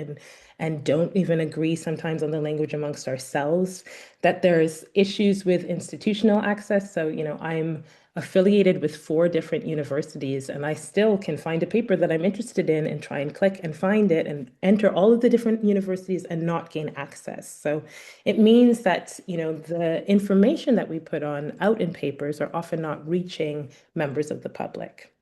Speaker 5: and don't even agree sometimes on the language amongst ourselves, that there's issues with institutional access. So, I'm affiliated with 4 different universities, and I still can find a paper that I'm interested in and try and click and find it and enter all of the different universities and not gain access. So it means that, the information that we put out in papers are often not reaching members of the public.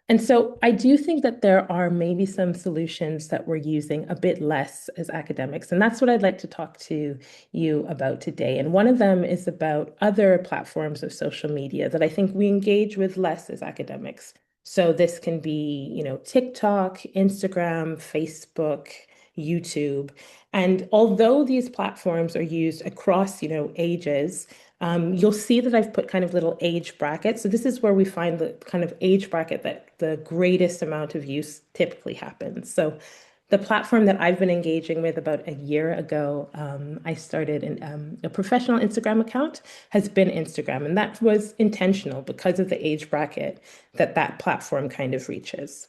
Speaker 5: And so I do think that there are maybe some solutions that we're using a bit less as academics. And that's what I'd like to talk to you about today. And one of them is about other platforms of social media that I think we engage with less as academics. So this can be, TikTok, Instagram, Facebook, YouTube. And although these platforms are used across, ages, you'll see that I've put kind of little age brackets. So this is where we find the kind of age bracket that the greatest amount of use typically happens. So the platform that I've been engaging with about a year ago, I started a professional Instagram account, has been Instagram. And that was intentional because of the age bracket that platform kind of reaches.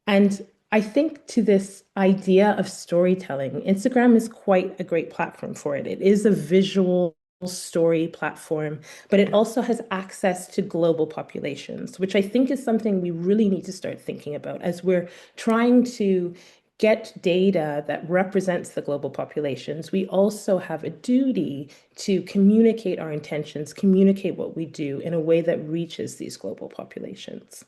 Speaker 5: And I think to this idea of storytelling, Instagram is quite a great platform for it. It is a visual story platform, but it also has access to global populations, which I think is something we really need to start thinking about as we're trying to get data that represents the global populations. We also have a duty to communicate our intentions, communicate what we do in a way that reaches these global populations.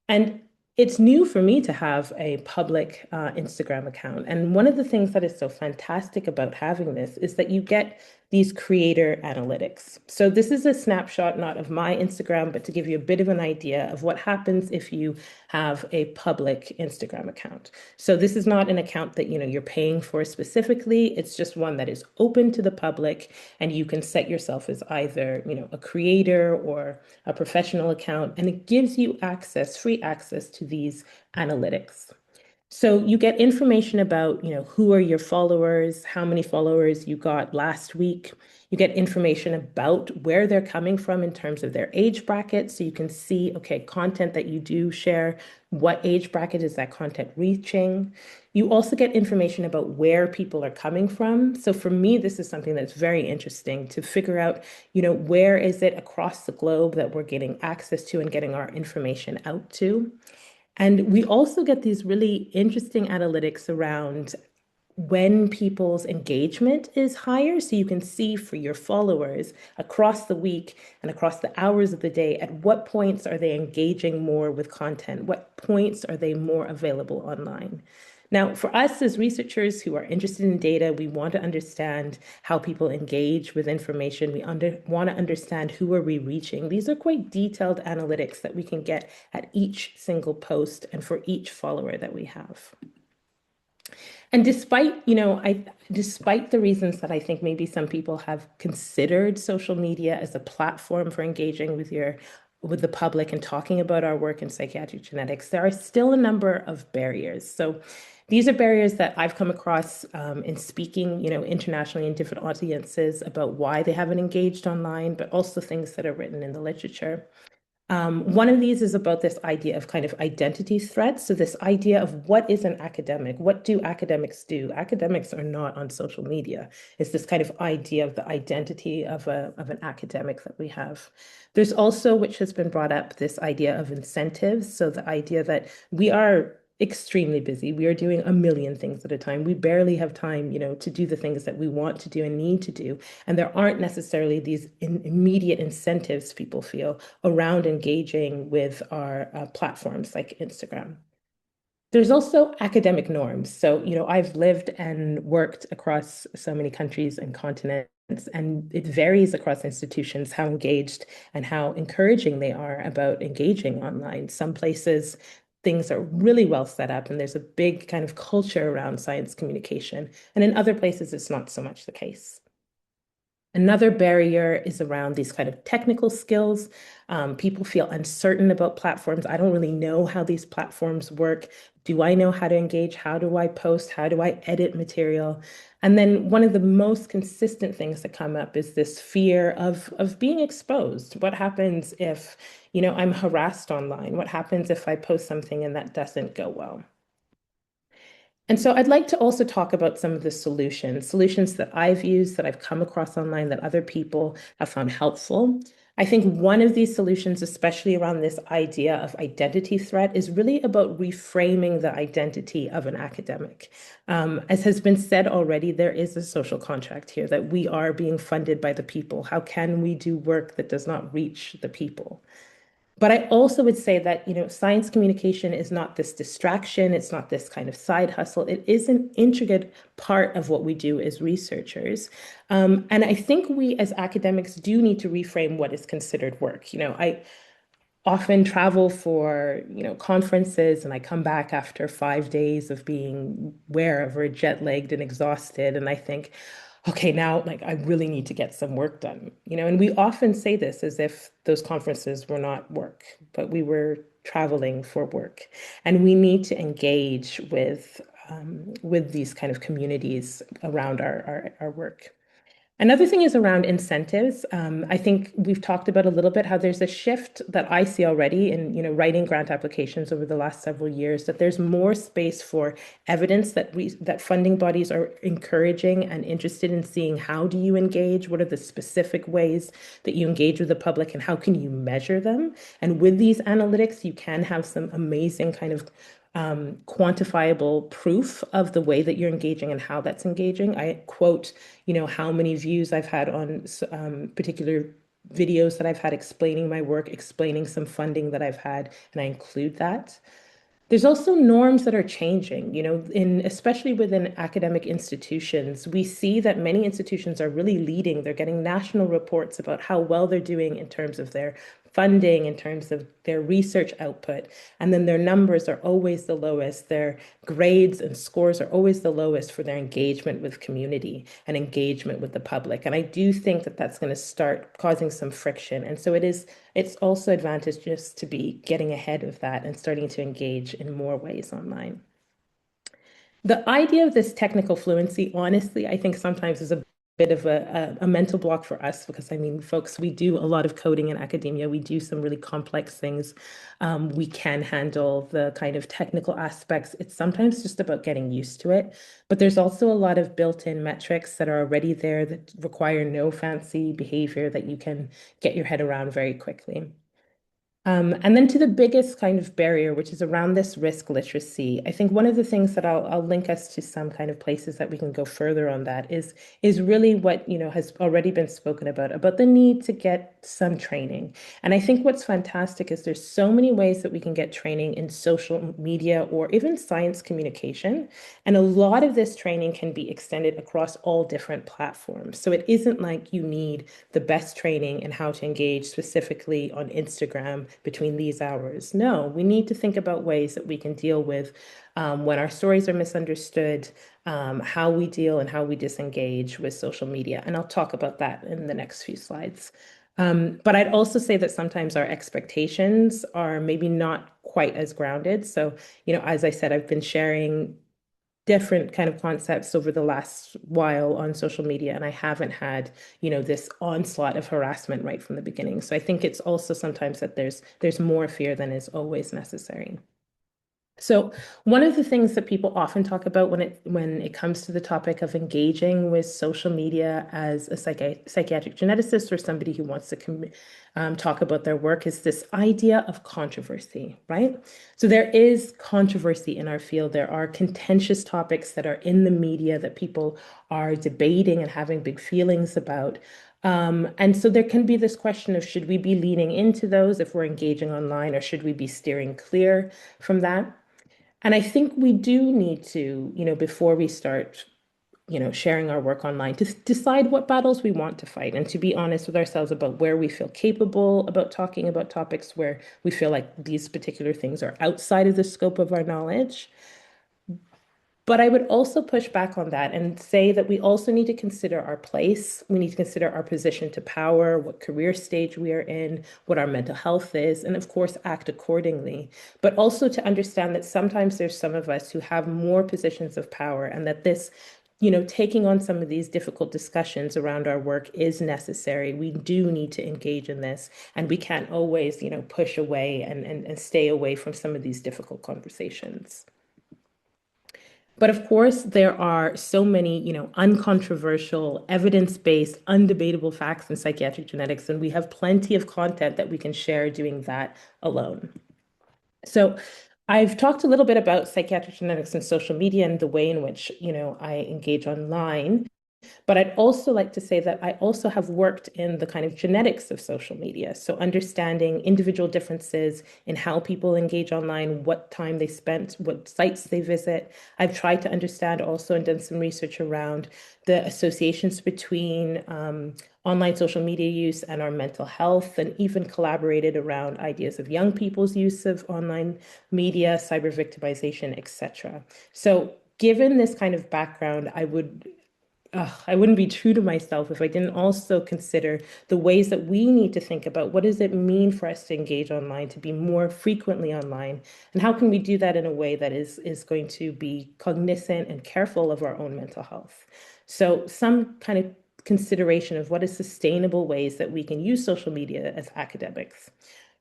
Speaker 5: And it's new for me to have a public Instagram account. And one of the things that is so fantastic about having this is that you get these creator analytics. So this is a snapshot, not of my Instagram, but to give you a bit of an idea of what happens if you have a public Instagram account. So this is not an account that, you're paying for specifically. It's just one that is open to the public, and you can set yourself as either, a creator or a professional account, and it gives you access, free access to these analytics. So you get information about, who are your followers, how many followers you got last week. You get information about where they're coming from in terms of their age bracket. So you can see, okay, content that you do share, what age bracket is that content reaching? You also get information about where people are coming from. So for me, this is something that's very interesting to figure out, where is it across the globe that we're getting access to and getting our information out to? And we also get these really interesting analytics around when people's engagement is higher. So you can see for your followers across the week and across the hours of the day, at what points are they engaging more with content? What points are they more available online? Now, for us as researchers who are interested in data, we want to understand how people engage with information. We want to understand who are we reaching. These are quite detailed analytics that we can get at each single post and for each follower that we have. And despite the reasons that I think maybe some people have considered social media as a platform for engaging with the public and talking about our work in psychiatric genetics, there are still a number of barriers. So these are barriers that I've come across in speaking, internationally in different audiences about why they haven't engaged online, but also things that are written in the literature. One of these is about this idea of kind of identity threats. So this idea of what is an academic? What do academics do? Academics are not on social media. It's this kind of idea of the identity of an academic that we have. There's also, which has been brought up, this idea of incentives. So the idea that we are extremely busy. We are doing a million things at a time. We barely have time, to do the things that we want to do and need to do. And there aren't necessarily these immediate incentives people feel around engaging with our platforms like Instagram. There's also academic norms. So, I've lived and worked across so many countries and continents, and it varies across institutions how engaged and how encouraging they are about engaging online. Some places, things are really well set up and there's a big kind of culture around science communication. And in other places, it's not so much the case. Another barrier is around these kind of technical skills. People feel uncertain about platforms. I don't really know how these platforms work. Do I know how to engage? How do I post? How do I edit material? And then one of the most consistent things that come up is this fear of being exposed. What happens if, I'm harassed online? What happens if I post something and that doesn't go well? And so I'd like to also talk about some of the solutions that I've used, that I've come across online, that other people have found helpful. I think one of these solutions, especially around this idea of identity threat, is really about reframing the identity of an academic. As has been said already, there is a social contract here that we are being funded by the people. How can we do work that does not reach the people? But I also would say that, science communication is not this distraction. It's not this kind of side hustle. It is an intricate part of what we do as researchers. And I think we as academics do need to reframe what is considered work. I often travel for, conferences, and I come back after 5 days of being wherever, jet-lagged and exhausted. And I think, okay, now like I really need to get some work done, and we often say this as if those conferences were not work, but we were traveling for work. And we need to engage with these kind of communities around our work. Another thing is around incentives. I think we've talked about a little bit how there's a shift that I see already in, writing grant applications over the last several years, that there's more space for evidence that funding bodies are encouraging and interested in seeing how do you engage, what are the specific ways that you engage with the public, and how can you measure them. And with these analytics, you can have some amazing kind of quantifiable proof of the way that you're engaging and how that's engaging. I quote, how many views I've had on particular videos that I've had explaining my work, explaining some funding that I've had, and I include that. There's also norms that are changing, especially within academic institutions. We see that many institutions are really leading. They're getting national reports about how well they're doing in terms of their funding, in terms of their research output. And then their numbers are always the lowest. Their grades and scores are always the lowest for their engagement with community and engagement with the public. And I do think that that's going to start causing some friction. And so it's also advantageous to be getting ahead of that and starting to engage in more ways online. The idea of this technical fluency, honestly, I think sometimes is a bit of a mental block for us, because I mean, folks, we do a lot of coding in academia. We do some really complex things. We can handle the kind of technical aspects. It's sometimes just about getting used to it. But there's also a lot of built-in metrics that are already there that require no fancy behavior that you can get your head around very quickly. And then to the biggest kind of barrier, which is around this risk literacy. I think one of the things that I'll link us to some kind of places that we can go further on that is really what has already been spoken about the need to get some training. And I think what's fantastic is there's so many ways that we can get training in social media or even science communication. And a lot of this training can be extended across all different platforms. So it isn't like you need the best training in how to engage specifically on Instagram between these hours. No, we need to think about ways that we can deal with when our stories are misunderstood, how we deal and how we disengage with social media. And I'll talk about that in the next few slides. But I'd also say that sometimes our expectations are maybe not quite as grounded. So, as I said, I've been sharing different kind of concepts over the last while on social media, and I haven't had, this onslaught of harassment right from the beginning. So I think it's also sometimes that there's more fear than is always necessary. So one of the things that people often talk about when it comes to the topic of engaging with social media as a psychiatric geneticist or somebody who wants to talk about their work is this idea of controversy, right? So there is controversy in our field. There are contentious topics that are in the media that people are debating and having big feelings about. And so there can be this question of, should we be leaning into those if we're engaging online, or should we be steering clear from that? And I think we do need to, before we start, sharing our work online, to decide what battles we want to fight and to be honest with ourselves about where we feel capable about talking about topics where we feel like these particular things are outside of the scope of our knowledge. But I would also push back on that and say that we also need to consider our place. We need to consider our position to power, what career stage we are in, what our mental health is, and of course, act accordingly. But also to understand that sometimes there's some of us who have more positions of power, and that this, taking on some of these difficult discussions around our work is necessary. We do need to engage in this, and we can't always, push away and stay away from some of these difficult conversations. But of course, there are so many, uncontroversial, evidence-based, undebatable facts in psychiatric genetics, and we have plenty of content that we can share doing that alone. So I've talked a little bit about psychiatric genetics and social media and the way in which, I engage online. But I'd also like to say that I also have worked in the kind of genetics of social media. So understanding individual differences in how people engage online, what time they spent, what sites they visit. I've tried to understand also and done some research around the associations between online social media use and our mental health, and even collaborated around ideas of young people's use of online media, cyber victimization, etc. So given this kind of background, I wouldn't be true to myself if I didn't also consider the ways that we need to think about what does it mean for us to engage online, to be more frequently online, and how can we do that in a way that is going to be cognizant and careful of our own mental health. So some kind of consideration of what is sustainable ways that we can use social media as academics.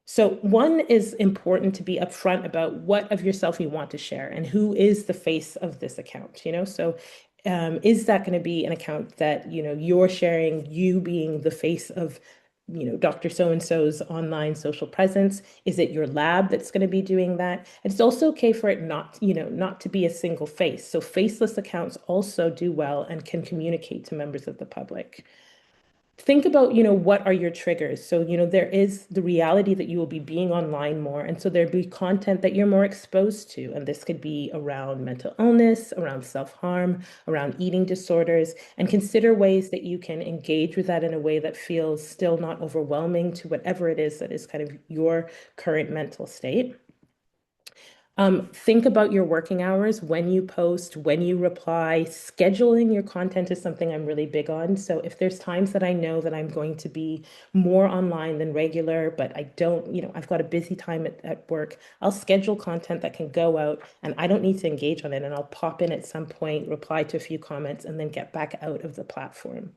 Speaker 5: So one is important to be upfront about what of yourself you want to share and who is the face of this account, So is that going to be an account that, you're sharing, you being the face of, Dr. So-and-so's online social presence? Is it your lab that's going to be doing that? And it's also okay for it not to be a single face. So faceless accounts also do well and can communicate to members of the public. Think about, what are your triggers? So, there is the reality that you will be being online more. And so there'll be content that you're more exposed to. And this could be around mental illness, around self-harm, around eating disorders, and consider ways that you can engage with that in a way that feels still not overwhelming to whatever it is that is kind of your current mental state. Think about your working hours, when you post, when you reply. Scheduling your content is something I'm really big on. So if there's times that I know that I'm going to be more online than regular, but I don't, I've got a busy time at work, I'll schedule content that can go out and I don't need to engage on it. And I'll pop in at some point, reply to a few comments, and then get back out of the platform.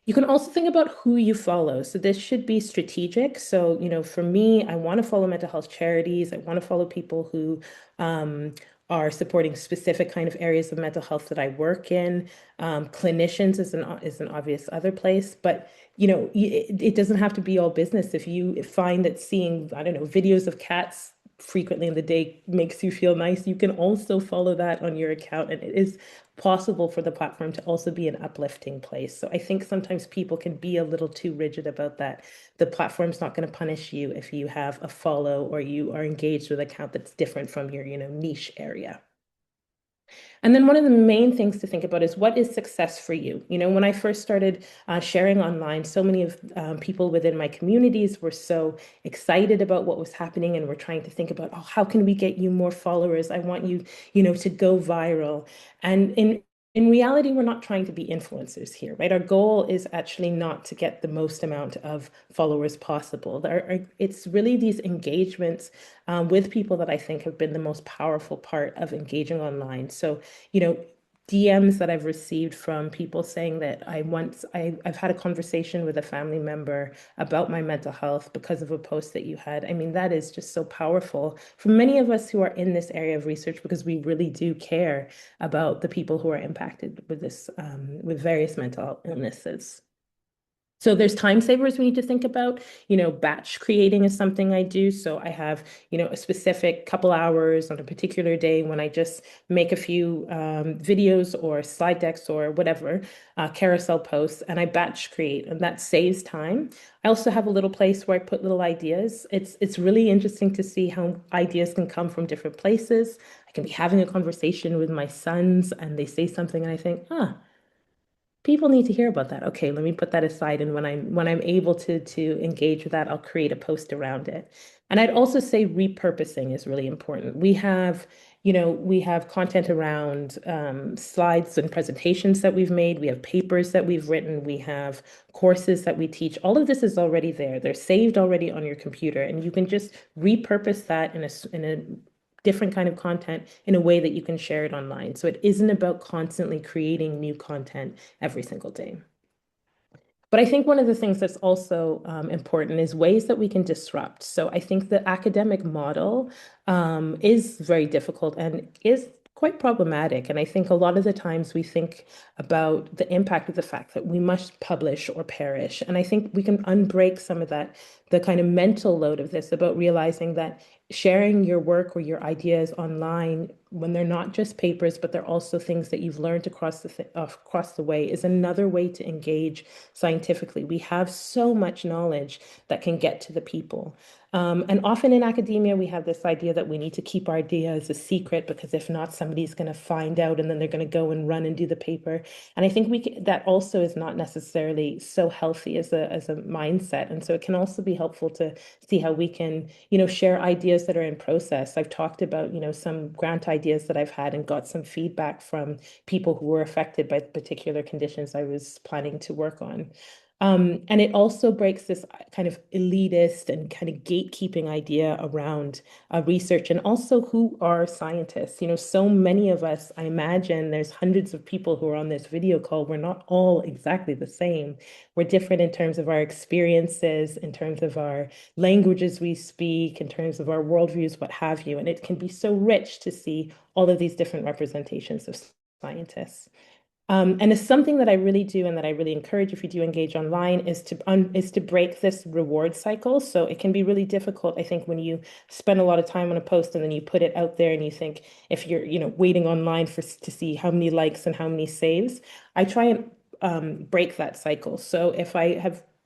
Speaker 5: You can also think about who you follow. So this should be strategic. So, for me, I want to follow mental health charities. I want to follow people who are supporting specific kind of areas of mental health that I work in. Clinicians is an obvious other place, but it doesn't have to be all business. If you find that seeing, I don't know, videos of cats frequently in the day makes you feel nice, you can also follow that on your account, and it is possible for the platform to also be an uplifting place. So I think sometimes people can be a little too rigid about that. The platform's not going to punish you if you have a follow or you are engaged with an account that's different from your, niche area. And then one of the main things to think about is what is success for you? When I first started sharing online, so many of people within my communities were so excited about what was happening and were trying to think about, how can we get you more followers? I want you, to go viral. And in reality, we're not trying to be influencers here, right? Our goal is actually not to get the most amount of followers possible. It's really these engagements with people that I think have been the most powerful part of engaging online. So, DMs that I've received from people saying that I've had a conversation with a family member about my mental health because of a post that you had. I mean, that is just so powerful for many of us who are in this area of research, because we really do care about the people who are impacted with this, with various mental illnesses. So there's time savers we need to think about. Batch creating is something I do. So I have, a specific couple hours on a particular day when I just make a few videos or slide decks or whatever, carousel posts, and I batch create, and that saves time. I also have a little place where I put little ideas. It's really interesting to see how ideas can come from different places. I can be having a conversation with my sons and they say something and I think, people need to hear about that. Okay, let me put that aside. And when I'm able to engage with that, I'll create a post around it. And I'd also say repurposing is really important. We have content around slides and presentations that we've made. We have papers that we've written. We have courses that we teach. All of this is already there. They're saved already on your computer, and you can just repurpose that in a different kind of content in a way that you can share it online. So it isn't about constantly creating new content every single day. But I think one of the things that's also important is ways that we can disrupt. So I think the academic model is very difficult and is quite problematic. And I think a lot of the times we think about the impact of the fact that we must publish or perish. And I think we can unbreak some of that, the kind of mental load of this, about realizing that sharing your work or your ideas online when they're not just papers, but they're also things that you've learned across the way, is another way to engage scientifically. We have so much knowledge that can get to the people. And often in academia, we have this idea that we need to keep our ideas a secret, because if not, somebody's going to find out and then they're going to go and run and do the paper. And I think that also is not necessarily so healthy as a mindset. And so it can also be helpful to see how we can, share ideas that are in process. I've talked about, some grant ideas that I've had and got some feedback from people who were affected by particular conditions I was planning to work on. And it also breaks this kind of elitist and kind of gatekeeping idea around research, and also who are scientists. So many of us, I imagine there's hundreds of people who are on this video call. We're not all exactly the same. We're different in terms of our experiences, in terms of our languages we speak, in terms of our worldviews, what have you. And it can be so rich to see all of these different representations of scientists. And it's something that I really do, and that I really encourage if you do engage online, is to break this reward cycle. So it can be really difficult, I think, when you spend a lot of time on a post and then you put it out there and you think, if you're waiting online to see how many likes and how many saves. I try and break that cycle. So if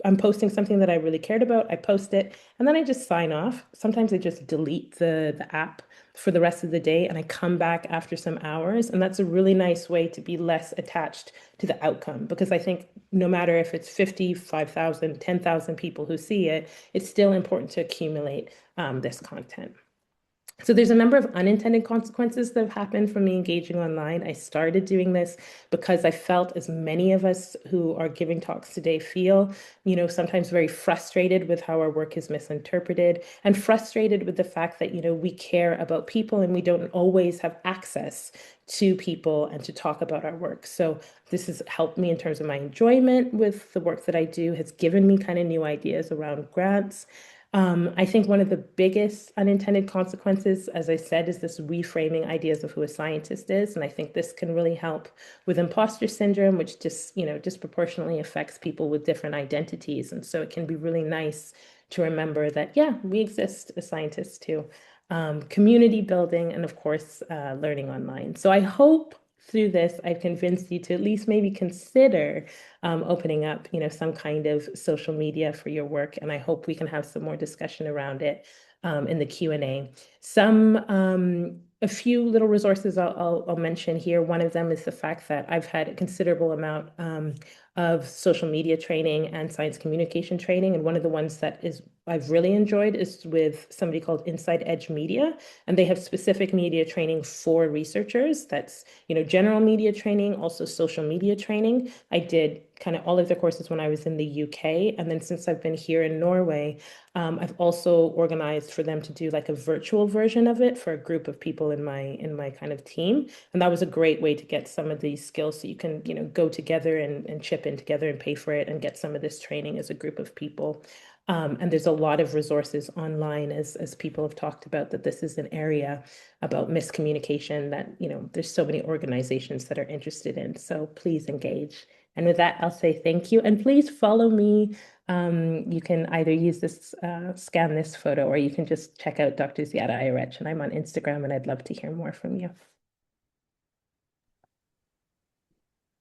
Speaker 5: I'm posting something that I really cared about, I post it, and then I just sign off. Sometimes I just delete the app for the rest of the day, and I come back after some hours. And that's a really nice way to be less attached to the outcome, because I think no matter if it's 50, 5,000, 10,000 people who see it, it's still important to accumulate this content. So there's a number of unintended consequences that have happened from me engaging online. I started doing this because I felt, as many of us who are giving talks today feel, sometimes very frustrated with how our work is misinterpreted, and frustrated with the fact that, we care about people and we don't always have access to people and to talk about our work. So this has helped me in terms of my enjoyment with the work that I do, has given me kind of new ideas around grants. I think one of the biggest unintended consequences, as I said, is this reframing ideas of who a scientist is. And I think this can really help with imposter syndrome, which just, disproportionately affects people with different identities. And so it can be really nice to remember that, yeah, we exist as scientists too. Community building, and of course, learning online. So I hope through this, I've convinced you to at least maybe consider opening up, some kind of social media for your work. And I hope we can have some more discussion around it in the Q&A. A few little resources I'll mention here. One of them is the fact that I've had a considerable amount of social media training and science communication training. And one of the ones that I've really enjoyed is with somebody called Inside Edge Media. And they have specific media training for researchers. That's, general media training, also social media training. I did kind of all of the courses when I was in the UK. And then since I've been here in Norway, I've also organized for them to do like a virtual version of it for a group of people in my kind of team. And that was a great way to get some of these skills, so you can, go together and chip in together and pay for it and get some of this training as a group of people. And there's a lot of resources online, as people have talked about, that this is an area about miscommunication that, there's so many organizations that are interested in. So please engage. And with that, I'll say thank you. And please follow me. You can either use this, scan this photo, or you can just check out Dr. Ziada Ayarech. And I'm on Instagram, and I'd love to hear more from you.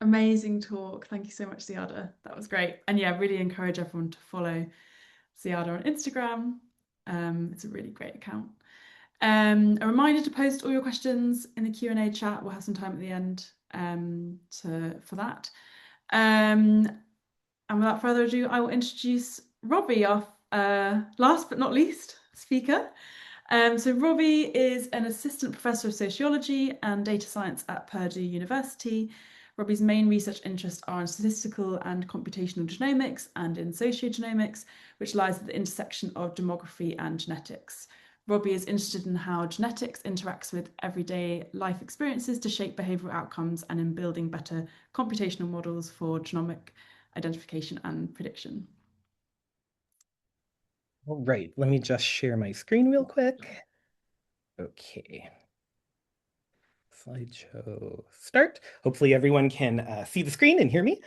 Speaker 1: Amazing talk. Thank you so much, Ziada. That was great. And yeah, really encourage everyone to follow Ziada on Instagram. It's a really great account. A reminder to post all your questions in the Q&A chat. We'll have some time at the end for that. And without further ado, I will introduce Robbie, our last but not least speaker. So Robbie is an assistant professor of sociology and data science at Purdue University. Robbie's main research interests are in statistical and computational genomics and in sociogenomics, which lies at the intersection of demography and genetics. Robbie is interested in how genetics interacts with everyday life experiences to shape behavioural outcomes, and in building better computational models for genomic identification and prediction.
Speaker 6: All right, let me just share my screen real quick. Okay. Slideshow start. Hopefully everyone can see the screen and hear me.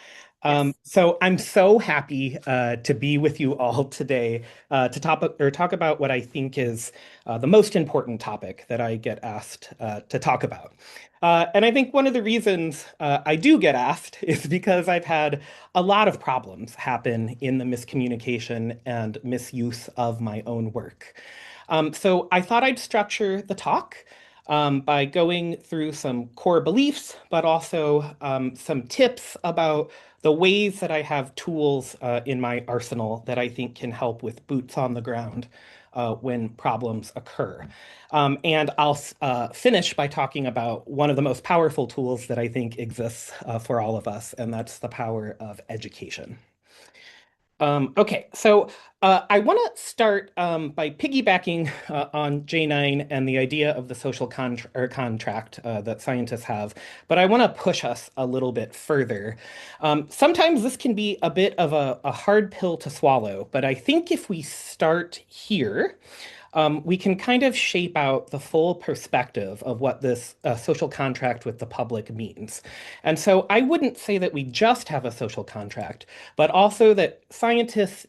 Speaker 6: So I'm so happy to be with you all today to talk about what I think is the most important topic that I get asked to talk about. And I think one of the reasons I do get asked is because I've had a lot of problems happen in the miscommunication and misuse of my own work. So I thought I'd structure the talk by going through some core beliefs, but also some tips about the ways that I have tools in my arsenal that I think can help with boots on the ground when problems occur. And I'll finish by talking about one of the most powerful tools that I think exists for all of us, and that's the power of education. Okay, so I want to start by piggybacking on J9 and the idea of the social contract that scientists have, but I want to push us a little bit further. Sometimes this can be a bit of a hard pill to swallow, but I think if we start here, we can kind of shape out the full perspective of what this social contract with the public means. And so I wouldn't say that we just have a social contract, but also that scientists,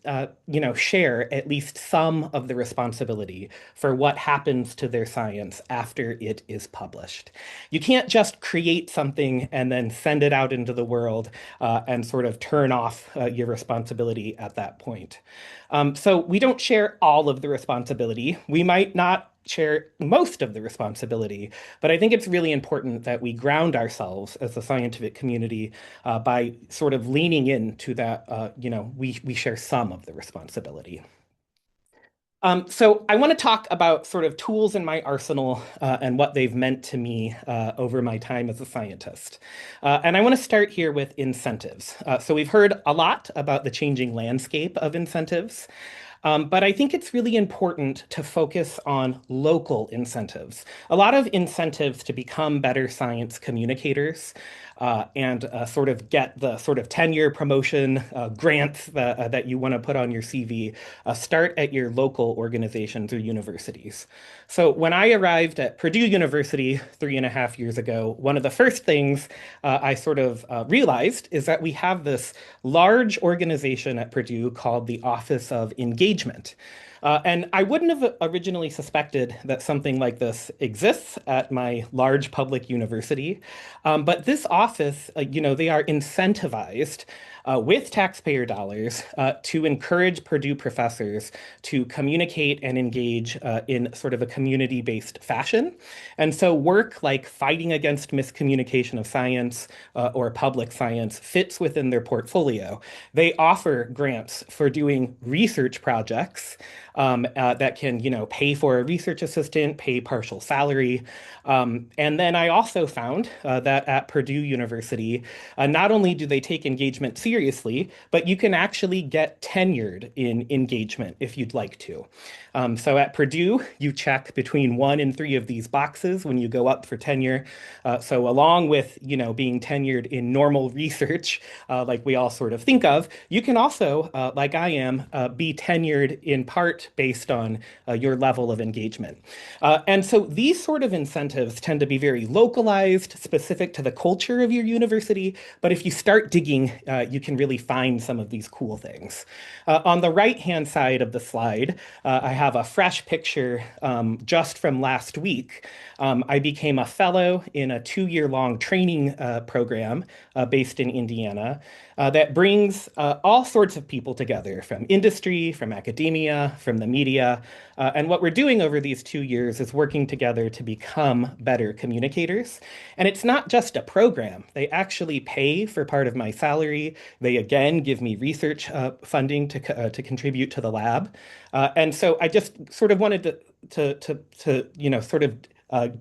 Speaker 6: share at least some of the responsibility for what happens to their science after it is published. You can't just create something and then send it out into the world and sort of turn off your responsibility at that point. So we don't share all of the responsibility. We might not share most of the responsibility, but I think it's really important that we ground ourselves as a scientific community by sort of leaning into that, we share some of the responsibility. So I want to talk about sort of tools in my arsenal and what they've meant to me over my time as a scientist. And I want to start here with incentives. So we've heard a lot about the changing landscape of incentives. But I think it's really important to focus on local incentives. A lot of incentives to become better science communicators and sort of get the sort of tenure promotion grants that you want to put on your CV start at your local organizations or universities. So when I arrived at Purdue University 3.5 years ago, one of the first things I sort of realized is that we have this large organization at Purdue called the Office of Engagement. And I wouldn't have originally suspected that something like this exists at my large public university. But this office, they are incentivized with taxpayer dollars to encourage Purdue professors to communicate and engage in sort of a community-based fashion. And so work like fighting against miscommunication of science or public science fits within their portfolio. They offer grants for doing research projects that can, pay for a research assistant, pay partial salary. And then I also found that at Purdue University, not only do they take engagement seriously, but you can actually get tenured in engagement if you'd like to. So at Purdue, you check between 1 and 3 of these boxes when you go up for tenure. So along with, being tenured in normal research, like we all sort of think of, you can also, like I am, be tenured in part based on your level of engagement. And so these sort of incentives tend to be very localized, specific to the culture of your university. But if you start digging, you can really find some of these cool things. On the right-hand side of the slide, I have a fresh picture just from last week. I became a fellow in a 2-year-long training program based in Indiana that brings all sorts of people together from industry, from academia, from the media. And what we're doing over these 2 years is working together to become better communicators. And it's not just a program. They actually pay for part of my salary. They, again, give me research funding to contribute to the lab. And so I just sort of wanted to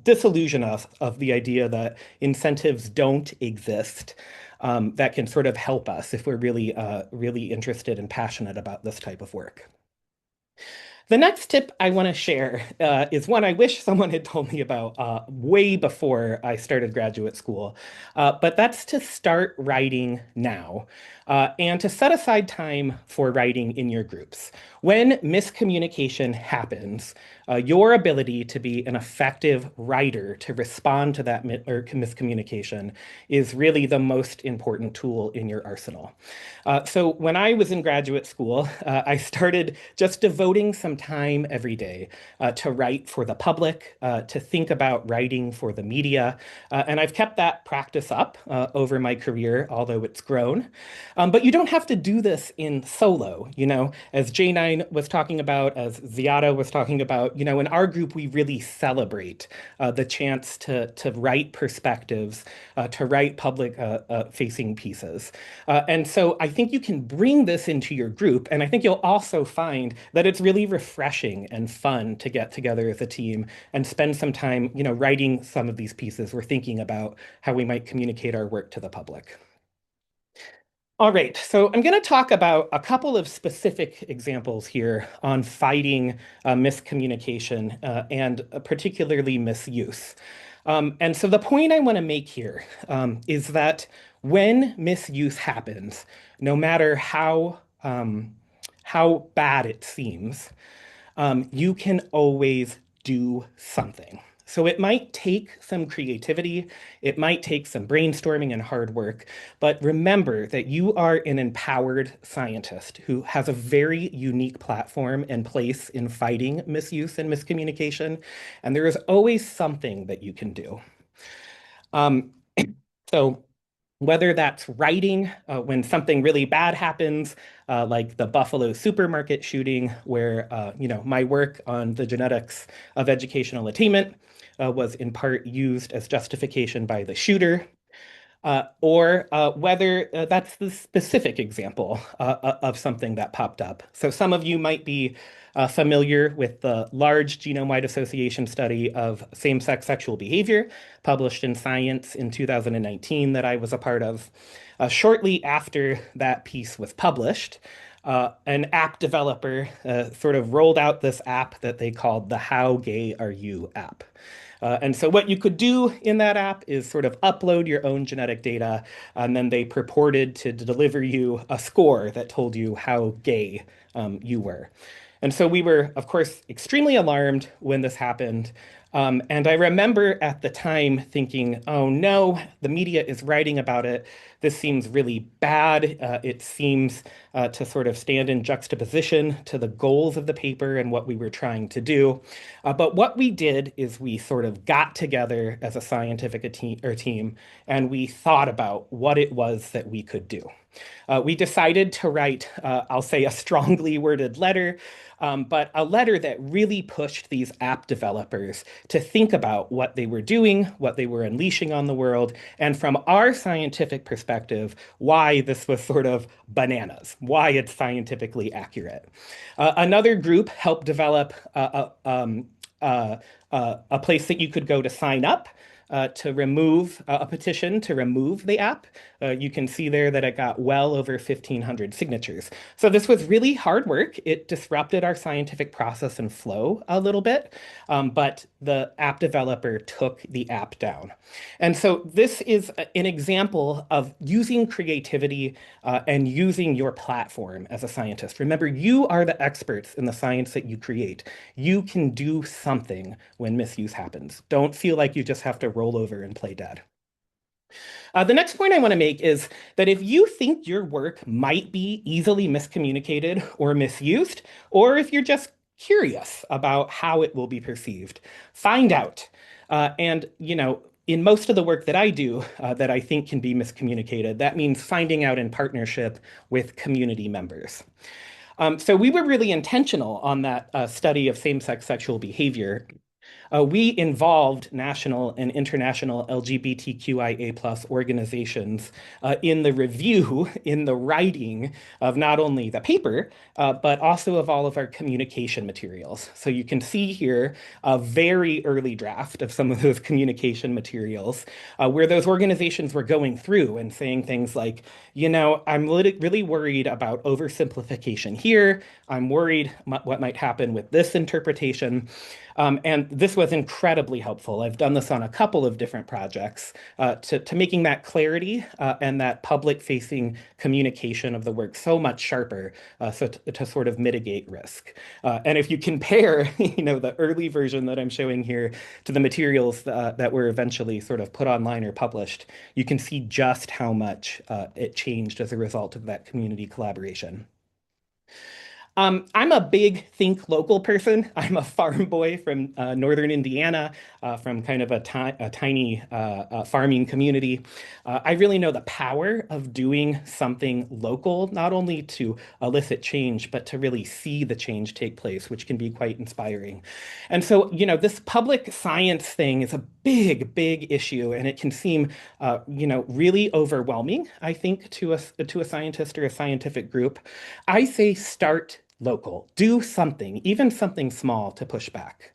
Speaker 6: disillusion us of the idea that incentives don't exist that can sort of help us if we're really, really interested and passionate about this type of work. The next tip I want to share is one I wish someone had told me about way before I started graduate school, but that's to start writing now and to set aside time for writing in your groups. When miscommunication happens, your ability to be an effective writer, to respond to that miscommunication, is really the most important tool in your arsenal. So when I was in graduate school, I started just devoting some time every day to write for the public, to think about writing for the media. And I've kept that practice up over my career, although it's grown. But you don't have to do this in solo, as J9 was talking about, as Ziada was talking about, in our group, we really celebrate the chance to write perspectives, to write public facing pieces. And so I think you can bring this into your group. And I think you'll also find that it's really refreshing and fun to get together as a team and spend some time, writing some of these pieces or thinking about how we might communicate our work to the public. All right, so I'm going to talk about a couple of specific examples here on fighting miscommunication and particularly misuse. And so the point I want to make here is that when misuse happens, no matter how bad it seems, you can always do something. So it might take some creativity, it might take some brainstorming and hard work, but remember that you are an empowered scientist who has a very unique platform and place in fighting misuse and miscommunication, and there is always something that you can do. So whether that's writing when something really bad happens, like the Buffalo supermarket shooting, where my work on the genetics of educational attainment was in part used as justification by the shooter, or whether that's the specific example of something that popped up. So some of you might be familiar with the large genome-wide association study of same-sex sexual behavior published in Science in 2019 that I was a part of. Shortly after that piece was published, an app developer sort of rolled out this app that they called the How Gay Are You app. And so what you could do in that app is sort of upload your own genetic data, and then they purported to deliver you a score that told you how gay you were. And so we were, of course, extremely alarmed when this happened. And I remember at the time thinking, oh no, the media is writing about it. This seems really bad. It seems to sort of stand in juxtaposition to the goals of the paper and what we were trying to do. But what we did is we sort of got together as a scientific team, and we thought about what it was that we could do. We decided to write, I'll say, a strongly worded letter, but a letter that really pushed these app developers to think about what they were doing, what they were unleashing on the world, and from our scientific perspective, why this was sort of bananas, why it's scientifically accurate. Another group helped develop a place that you could go to sign up to remove a petition to remove the app. You can see there that it got well over 1,500 signatures. So this was really hard work. It disrupted our scientific process and flow a little bit, but the app developer took the app down. And so this is an example of using creativity and using your platform as a scientist. Remember, you are the experts in the science that you create. You can do something when misuse happens. Don't feel like you just have to roll over and play dead. The next point I want to make is that if you think your work might be easily miscommunicated or misused, or if you're just curious about how it will be perceived, find out. And in most of the work that I do that I think can be miscommunicated, that means finding out in partnership with community members. So we were really intentional on that study of same-sex sexual behavior. We involved national and international LGBTQIA+ organizations in the review, in the writing of not only the paper, but also of all of our communication materials. So you can see here a very early draft of some of those communication materials where those organizations were going through and saying things like, I'm really worried about oversimplification here. I'm worried what might happen with this interpretation. And this was incredibly helpful. I've done this on a couple of different projects to making that clarity and that public-facing communication of the work so much sharper, so to sort of mitigate risk. And if you compare, the early version that I'm showing here to the materials that were eventually sort of put online or published, you can see just how much it changed as a result of that community collaboration. I'm a big think local person. I'm a farm boy from northern Indiana, from kind of a tiny farming community. I really know the power of doing something local, not only to elicit change, but to really see the change take place, which can be quite inspiring. And so, this public science thing is a big, big issue, and it can seem, really overwhelming, I think, to a scientist or a scientific group. I say start local. Do something, even something small, to push back.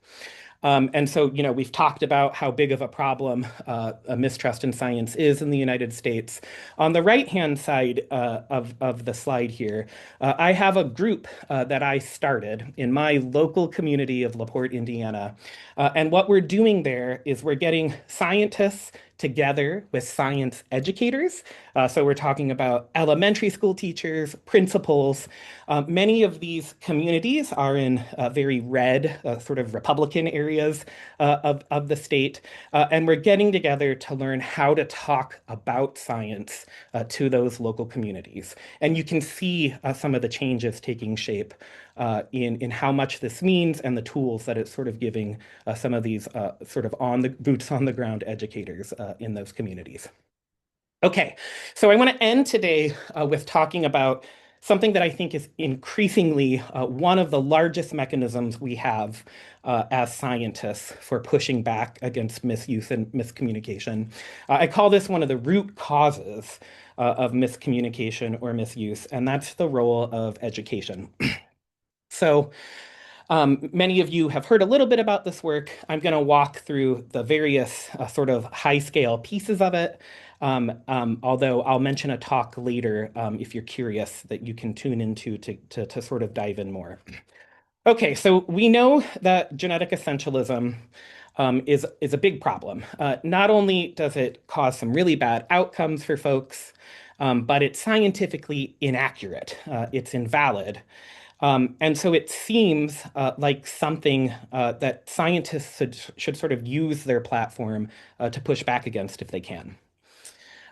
Speaker 6: And so, we've talked about how big of a problem a mistrust in science is in the United States. On the right-hand side of the slide here, I have a group that I started in my local community of LaPorte, Indiana. And what we're doing there is we're getting scientists together with science educators. So we're talking about elementary school teachers, principals. Many of these communities are in very red, sort of Republican areas of the state. And we're getting together to learn how to talk about science to those local communities. And you can see some of the changes taking shape in how much this means and the tools that it's sort of giving some of these sort of boots on the ground educators in those communities. Okay, so I want to end today with talking about something that I think is increasingly one of the largest mechanisms we have as scientists for pushing back against misuse and miscommunication. I call this one of the root causes of miscommunication or misuse, and that's the role of education. So many of you have heard a little bit about this work. I'm going to walk through the various sort of high-scale pieces of it, although I'll mention a talk later if you're curious that you can tune into to sort of dive in more. Okay, so we know that genetic essentialism is a big problem. Not only does it cause some really bad outcomes for folks, but it's scientifically inaccurate. It's invalid. And so it seems like something that scientists should sort of use their platform to push back against if they can.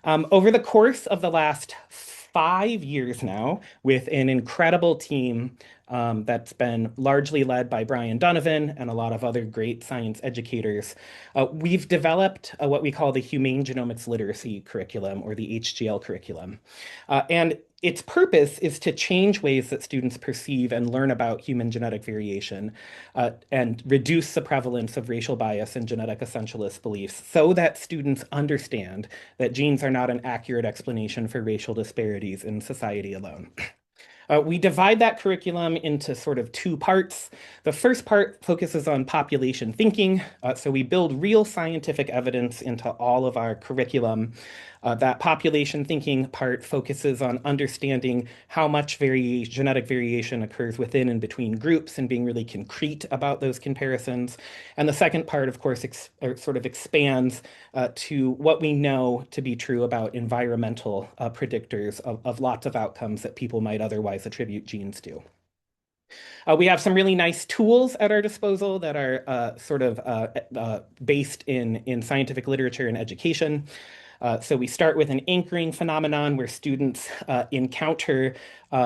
Speaker 6: Over the course of the last 5 years now, with an incredible team that's been largely led by Brian Donovan and a lot of other great science educators, we've developed what we call the Humane Genomics Literacy Curriculum, or the HGL curriculum. And its purpose is to change ways that students perceive and learn about human genetic variation and reduce the prevalence of racial bias and genetic essentialist beliefs so that students understand that genes are not an accurate explanation for racial disparities in society alone. We divide that curriculum into sort of 2 parts. The first part focuses on population thinking. So we build real scientific evidence into all of our curriculum. That population thinking part focuses on understanding how much genetic variation occurs within and between groups and being really concrete about those comparisons. And the second part, of course, sort of expands to what we know to be true about environmental predictors of lots of outcomes that people might otherwise attribute genes to. We have some really nice tools at our disposal that are sort of based in scientific literature and education. So we start with an anchoring phenomenon where students encounter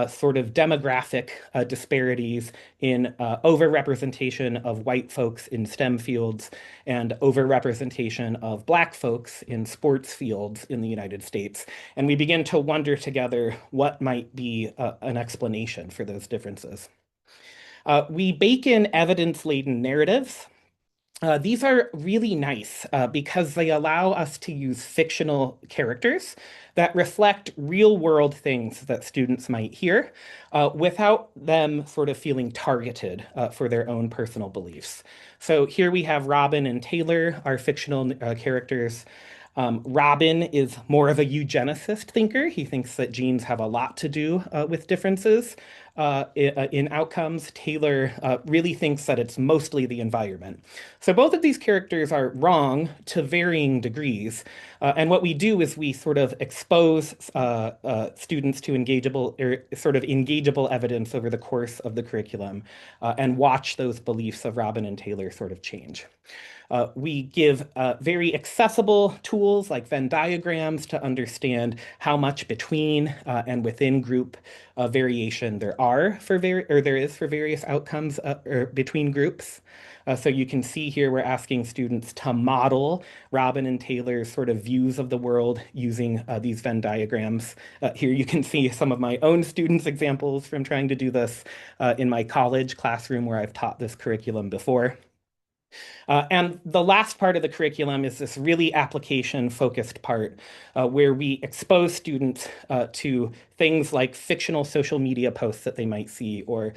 Speaker 6: sort of demographic disparities in overrepresentation of white folks in STEM fields and overrepresentation of Black folks in sports fields in the United States. And we begin to wonder together what might be an explanation for those differences. We bake in evidence-laden narratives. These are really nice because they allow us to use fictional characters that reflect real-world things that students might hear without them sort of feeling targeted for their own personal beliefs. So here we have Robin and Taylor, our fictional characters. Robin is more of a eugenicist thinker. He thinks that genes have a lot to do with differences. in outcomes, Taylor really thinks that it's mostly the environment. So both of these characters are wrong to varying degrees. And what we do is we sort of expose students to engageable evidence over the course of the curriculum and watch those beliefs of Robin and Taylor sort of change. We give very accessible tools like Venn diagrams to understand how much between and within group variation there is for various outcomes or between groups. So you can see here we're asking students to model Robin and Taylor's sort of views of the world using these Venn diagrams. Here you can see some of my own students' examples from trying to do this in my college classroom where I've taught this curriculum before. And the last part of the curriculum is this really application-focused part where we expose students to things like fictional social media posts that they might see or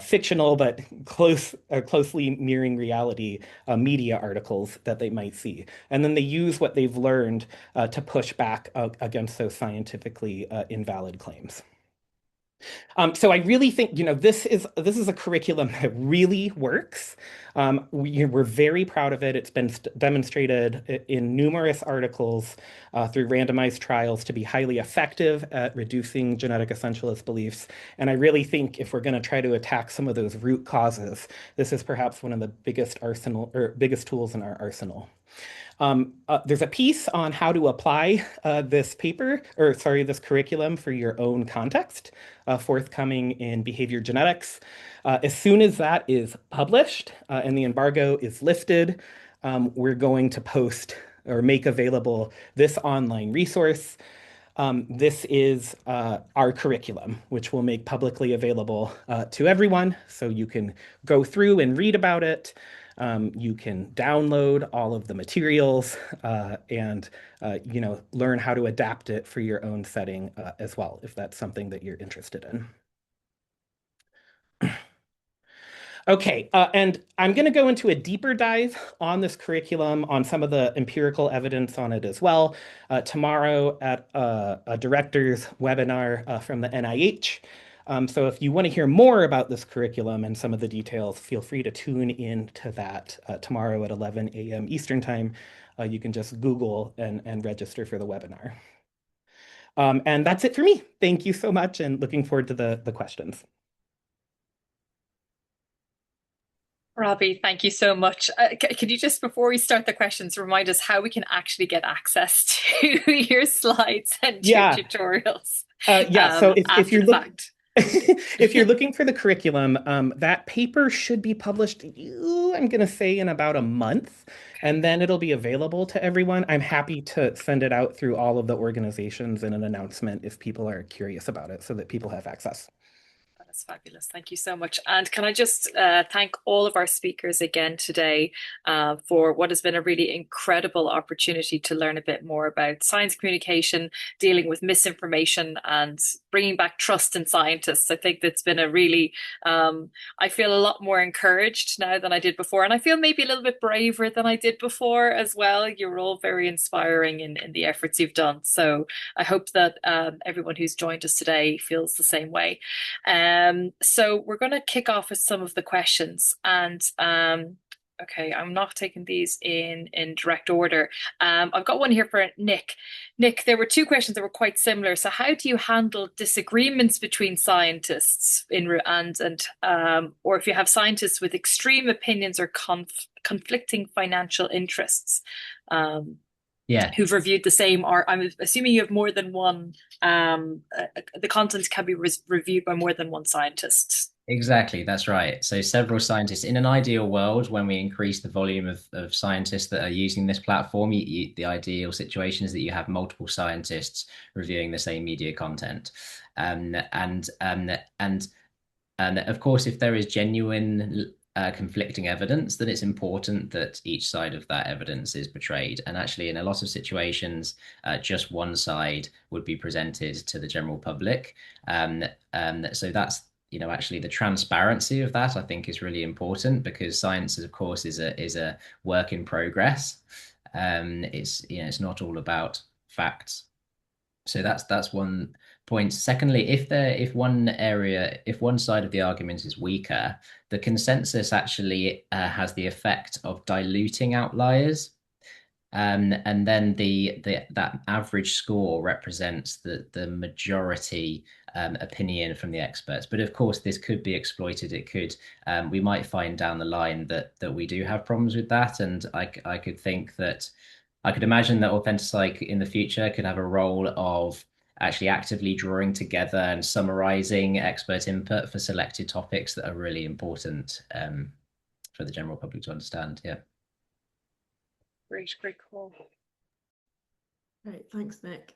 Speaker 6: fictional but closely mirroring reality media articles that they might see. And then they use what they've learned to push back against those scientifically invalid claims. So I really think, this is a curriculum that really works. We're very proud of it. It's been demonstrated in numerous articles through randomized trials to be highly effective at reducing genetic essentialist beliefs. And I really think if we're going to try to attack some of those root causes, this is perhaps one of the biggest tools in our arsenal. There's a piece on how to apply this curriculum for your own context, forthcoming in behavior genetics. As soon as that is published and the embargo is lifted, we're going to post or make available this online resource. This is our curriculum, which we'll make publicly available to everyone, so you can go through and read about it. You can download all of the materials and learn how to adapt it for your own setting as well, if that's something that you're interested in. Okay, and I'm going to go into a deeper dive on this curriculum, on some of the empirical evidence on it as well, tomorrow at a director's webinar from the NIH. So if you want to hear more about this curriculum and some of the details, feel free to tune in to that tomorrow at 11 a.m. Eastern Time. You can just Google and register for the webinar. And that's it for me. Thank you so much, and looking forward to the questions.
Speaker 2: Robbie, thank you so much. Could you just, before we start the questions, remind us how we can actually get access to your slides and your tutorials?
Speaker 6: So if you're if you're looking for the curriculum, that paper should be published, I'm going to say, in about a month, and then it'll be available to everyone. I'm happy to send it out through all of the organizations in an announcement if people are curious about it, so that people have access.
Speaker 2: That's fabulous. Thank you so much. And can I just thank all of our speakers again today for what has been a really incredible opportunity to learn a bit more about science communication, dealing with misinformation, and bringing back trust in scientists. I think that's been a really, I feel a lot more encouraged now than I did before. And I feel maybe a little bit braver than I did before as well. You're all very inspiring in the efforts you've done. So I hope that everyone who's joined us today feels the same way. So we're going to kick off with some of the questions, and okay, I'm not taking these in direct order. I've got one here for Nick. Nick, there were two questions that were quite similar. So how do you handle disagreements between scientists or if you have scientists with extreme opinions or conflicting financial interests? Who've reviewed the same, or I'm assuming you have more than one, the content can be reviewed by more than one scientist.
Speaker 4: Exactly, that's right. So several scientists. In an ideal world, when we increase the volume of scientists that are using this platform, the ideal situation is that you have multiple scientists reviewing the same media content. And of course, if there is genuine conflicting evidence, then it's important that each side of that evidence is portrayed. And actually, in a lot of situations, just one side would be presented to the general public. So that's, actually the transparency of that, I think, is really important, because science, of course, is a work in progress. It's not all about facts. So that's one points. Secondly, if one side of the argument is weaker, the consensus actually has the effect of diluting outliers. And then that average score represents the majority opinion from the experts. But of course, this could be exploited. It could we might find down the line that we do have problems with that. And I could think that I could imagine that AuthenticPsych in the future could have a role of actually actively drawing together and summarizing expert input for selected topics that are really important for the general public to understand. Yeah.
Speaker 2: Great call.
Speaker 1: Great, thanks, Nick.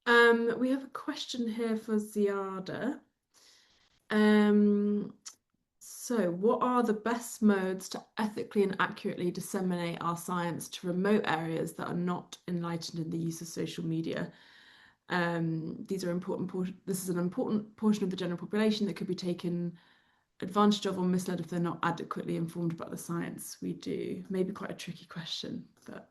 Speaker 1: We have a question here for Ziada. So what are the best modes to ethically and accurately disseminate our science to remote areas that are not enlightened in the use of social media? This is an important portion of the general population that could be taken advantage of or misled if they're not adequately informed about the science we do. Maybe quite a tricky question, but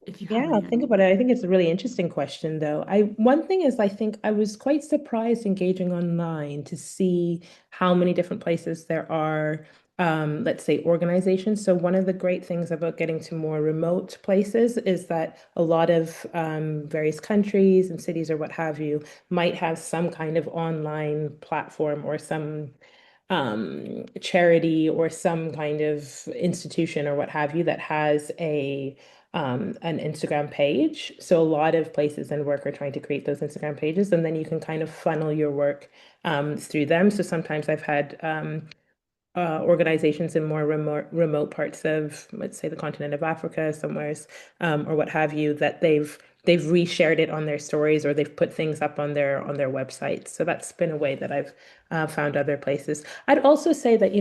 Speaker 1: if you have
Speaker 5: Yeah, think about it. I think it's a really interesting question, though. One thing is, I think I was quite surprised engaging online to see how many different places there are, let's say, organizations. So one of the great things about getting to more remote places is that a lot of various countries and cities or what have you might have some kind of online platform or some charity or some kind of institution or what have you that has an Instagram page. So a lot of places and work are trying to create those Instagram pages, and then you can kind of funnel your work through them. So sometimes I've had organizations in more remote parts of, let's say, the continent of Africa, somewheres, or what have you, that they've reshared it on their stories or they've put things up on their websites. So that's been a way that I've found other places. I'd also say that,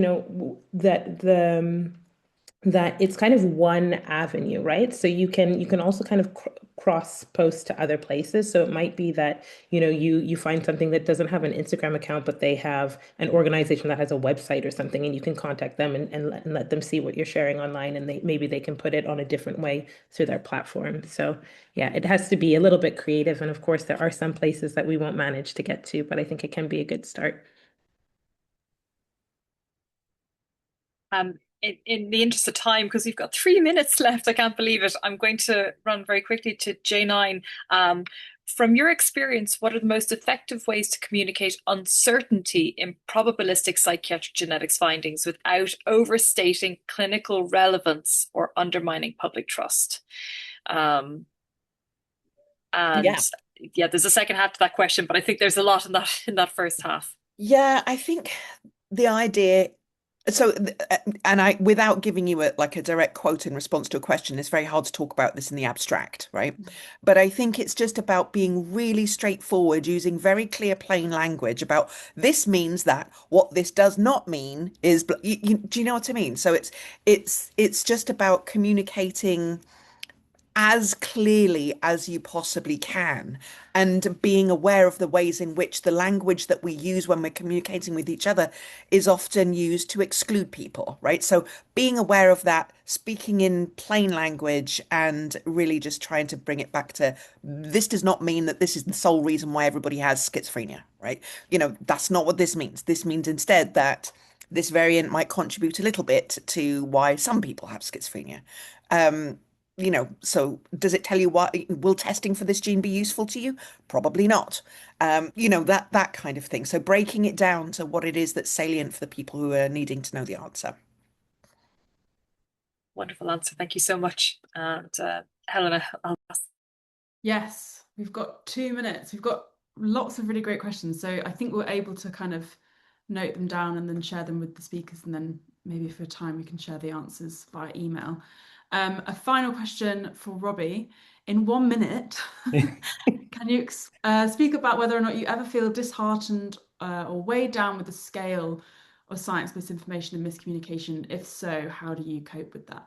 Speaker 5: that it's kind of one avenue, right? So you can also kind of cross post to other places. So it might be that, you find something that doesn't have an Instagram account, but they have an organization that has a website or something, and you can contact them and let them see what you're sharing online, and maybe they can put it on a different way through their platform. So yeah, it has to be a little bit creative. And of course, there are some places that we won't manage to get to, but I think it can be a good start.
Speaker 2: In the interest of time, because we've got 3 minutes left, I can't believe it. I'm going to run very quickly to J9. From your experience, what are the most effective ways to communicate uncertainty in probabilistic psychiatric genetics findings without overstating clinical relevance or undermining public trust? And yeah, there's a second half to that question, but I think there's a lot in that first half.
Speaker 3: Yeah, I think the idea. So, and without giving you a direct quote in response to a question, it's very hard to talk about this in the abstract, right? But I think it's just about being really straightforward, using very clear, plain language about this means that. What this does not mean is, do you know what I mean? So it's just about communicating as clearly as you possibly can, and being aware of the ways in which the language that we use when we're communicating with each other is often used to exclude people, right? So being aware of that, speaking in plain language, and really just trying to bring it back to, this does not mean that this is the sole reason why everybody has schizophrenia, right? That's not what this means. This means instead that this variant might contribute a little bit to why some people have schizophrenia. So does it tell you will testing for this gene be useful to you? Probably not. That kind of thing. So breaking it down to what it is that's salient for the people who are needing to know the answer.
Speaker 2: Wonderful answer. Thank you so much. And Helena, I'll pass.
Speaker 1: Yes, we've got 2 minutes. We've got lots of really great questions. So I think we're able to kind of note them down and then share them with the speakers. And then maybe for time, we can share the answers via email. A final question for Robbie. In 1 minute, can you speak about whether or not you ever feel disheartened or weighed down with the scale of science misinformation and miscommunication? If so, how do you cope with that?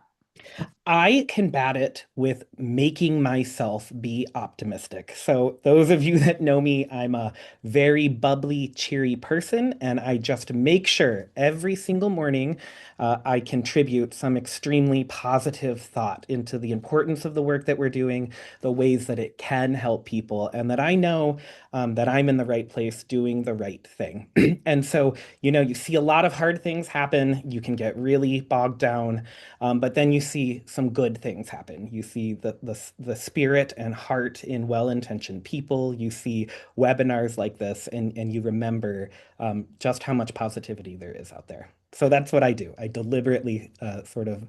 Speaker 6: I combat it with making myself be optimistic. So, those of you that know me, I'm a very bubbly, cheery person, and I just make sure every single morning I contribute some extremely positive thought into the importance of the work that we're doing, the ways that it can help people, and that I know that I'm in the right place doing the right thing. And so, you see a lot of hard things happen. You can get really bogged down. But then you see some good things happen. You see the spirit and heart in well-intentioned people. You see webinars like this, and you remember just how much positivity there is out there. So that's what I do. I deliberately sort of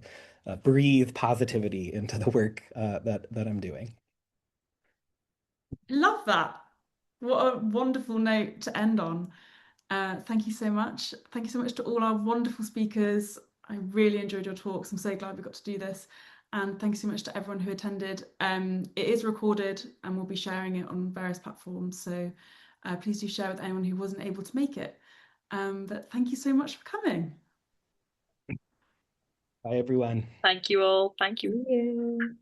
Speaker 6: breathe positivity into the work that I'm doing.
Speaker 1: Love that. What a wonderful note to end on. Thank you so much. Thank you so much to all our wonderful speakers. I really enjoyed your talks. I'm so glad we got to do this. And thank you so much to everyone who attended. It is recorded and we'll be sharing it on various platforms. So please do share with anyone who wasn't able to make it. But thank you so much for coming.
Speaker 6: Bye, everyone.
Speaker 2: Thank you all. Thank you.
Speaker 5: Thank you.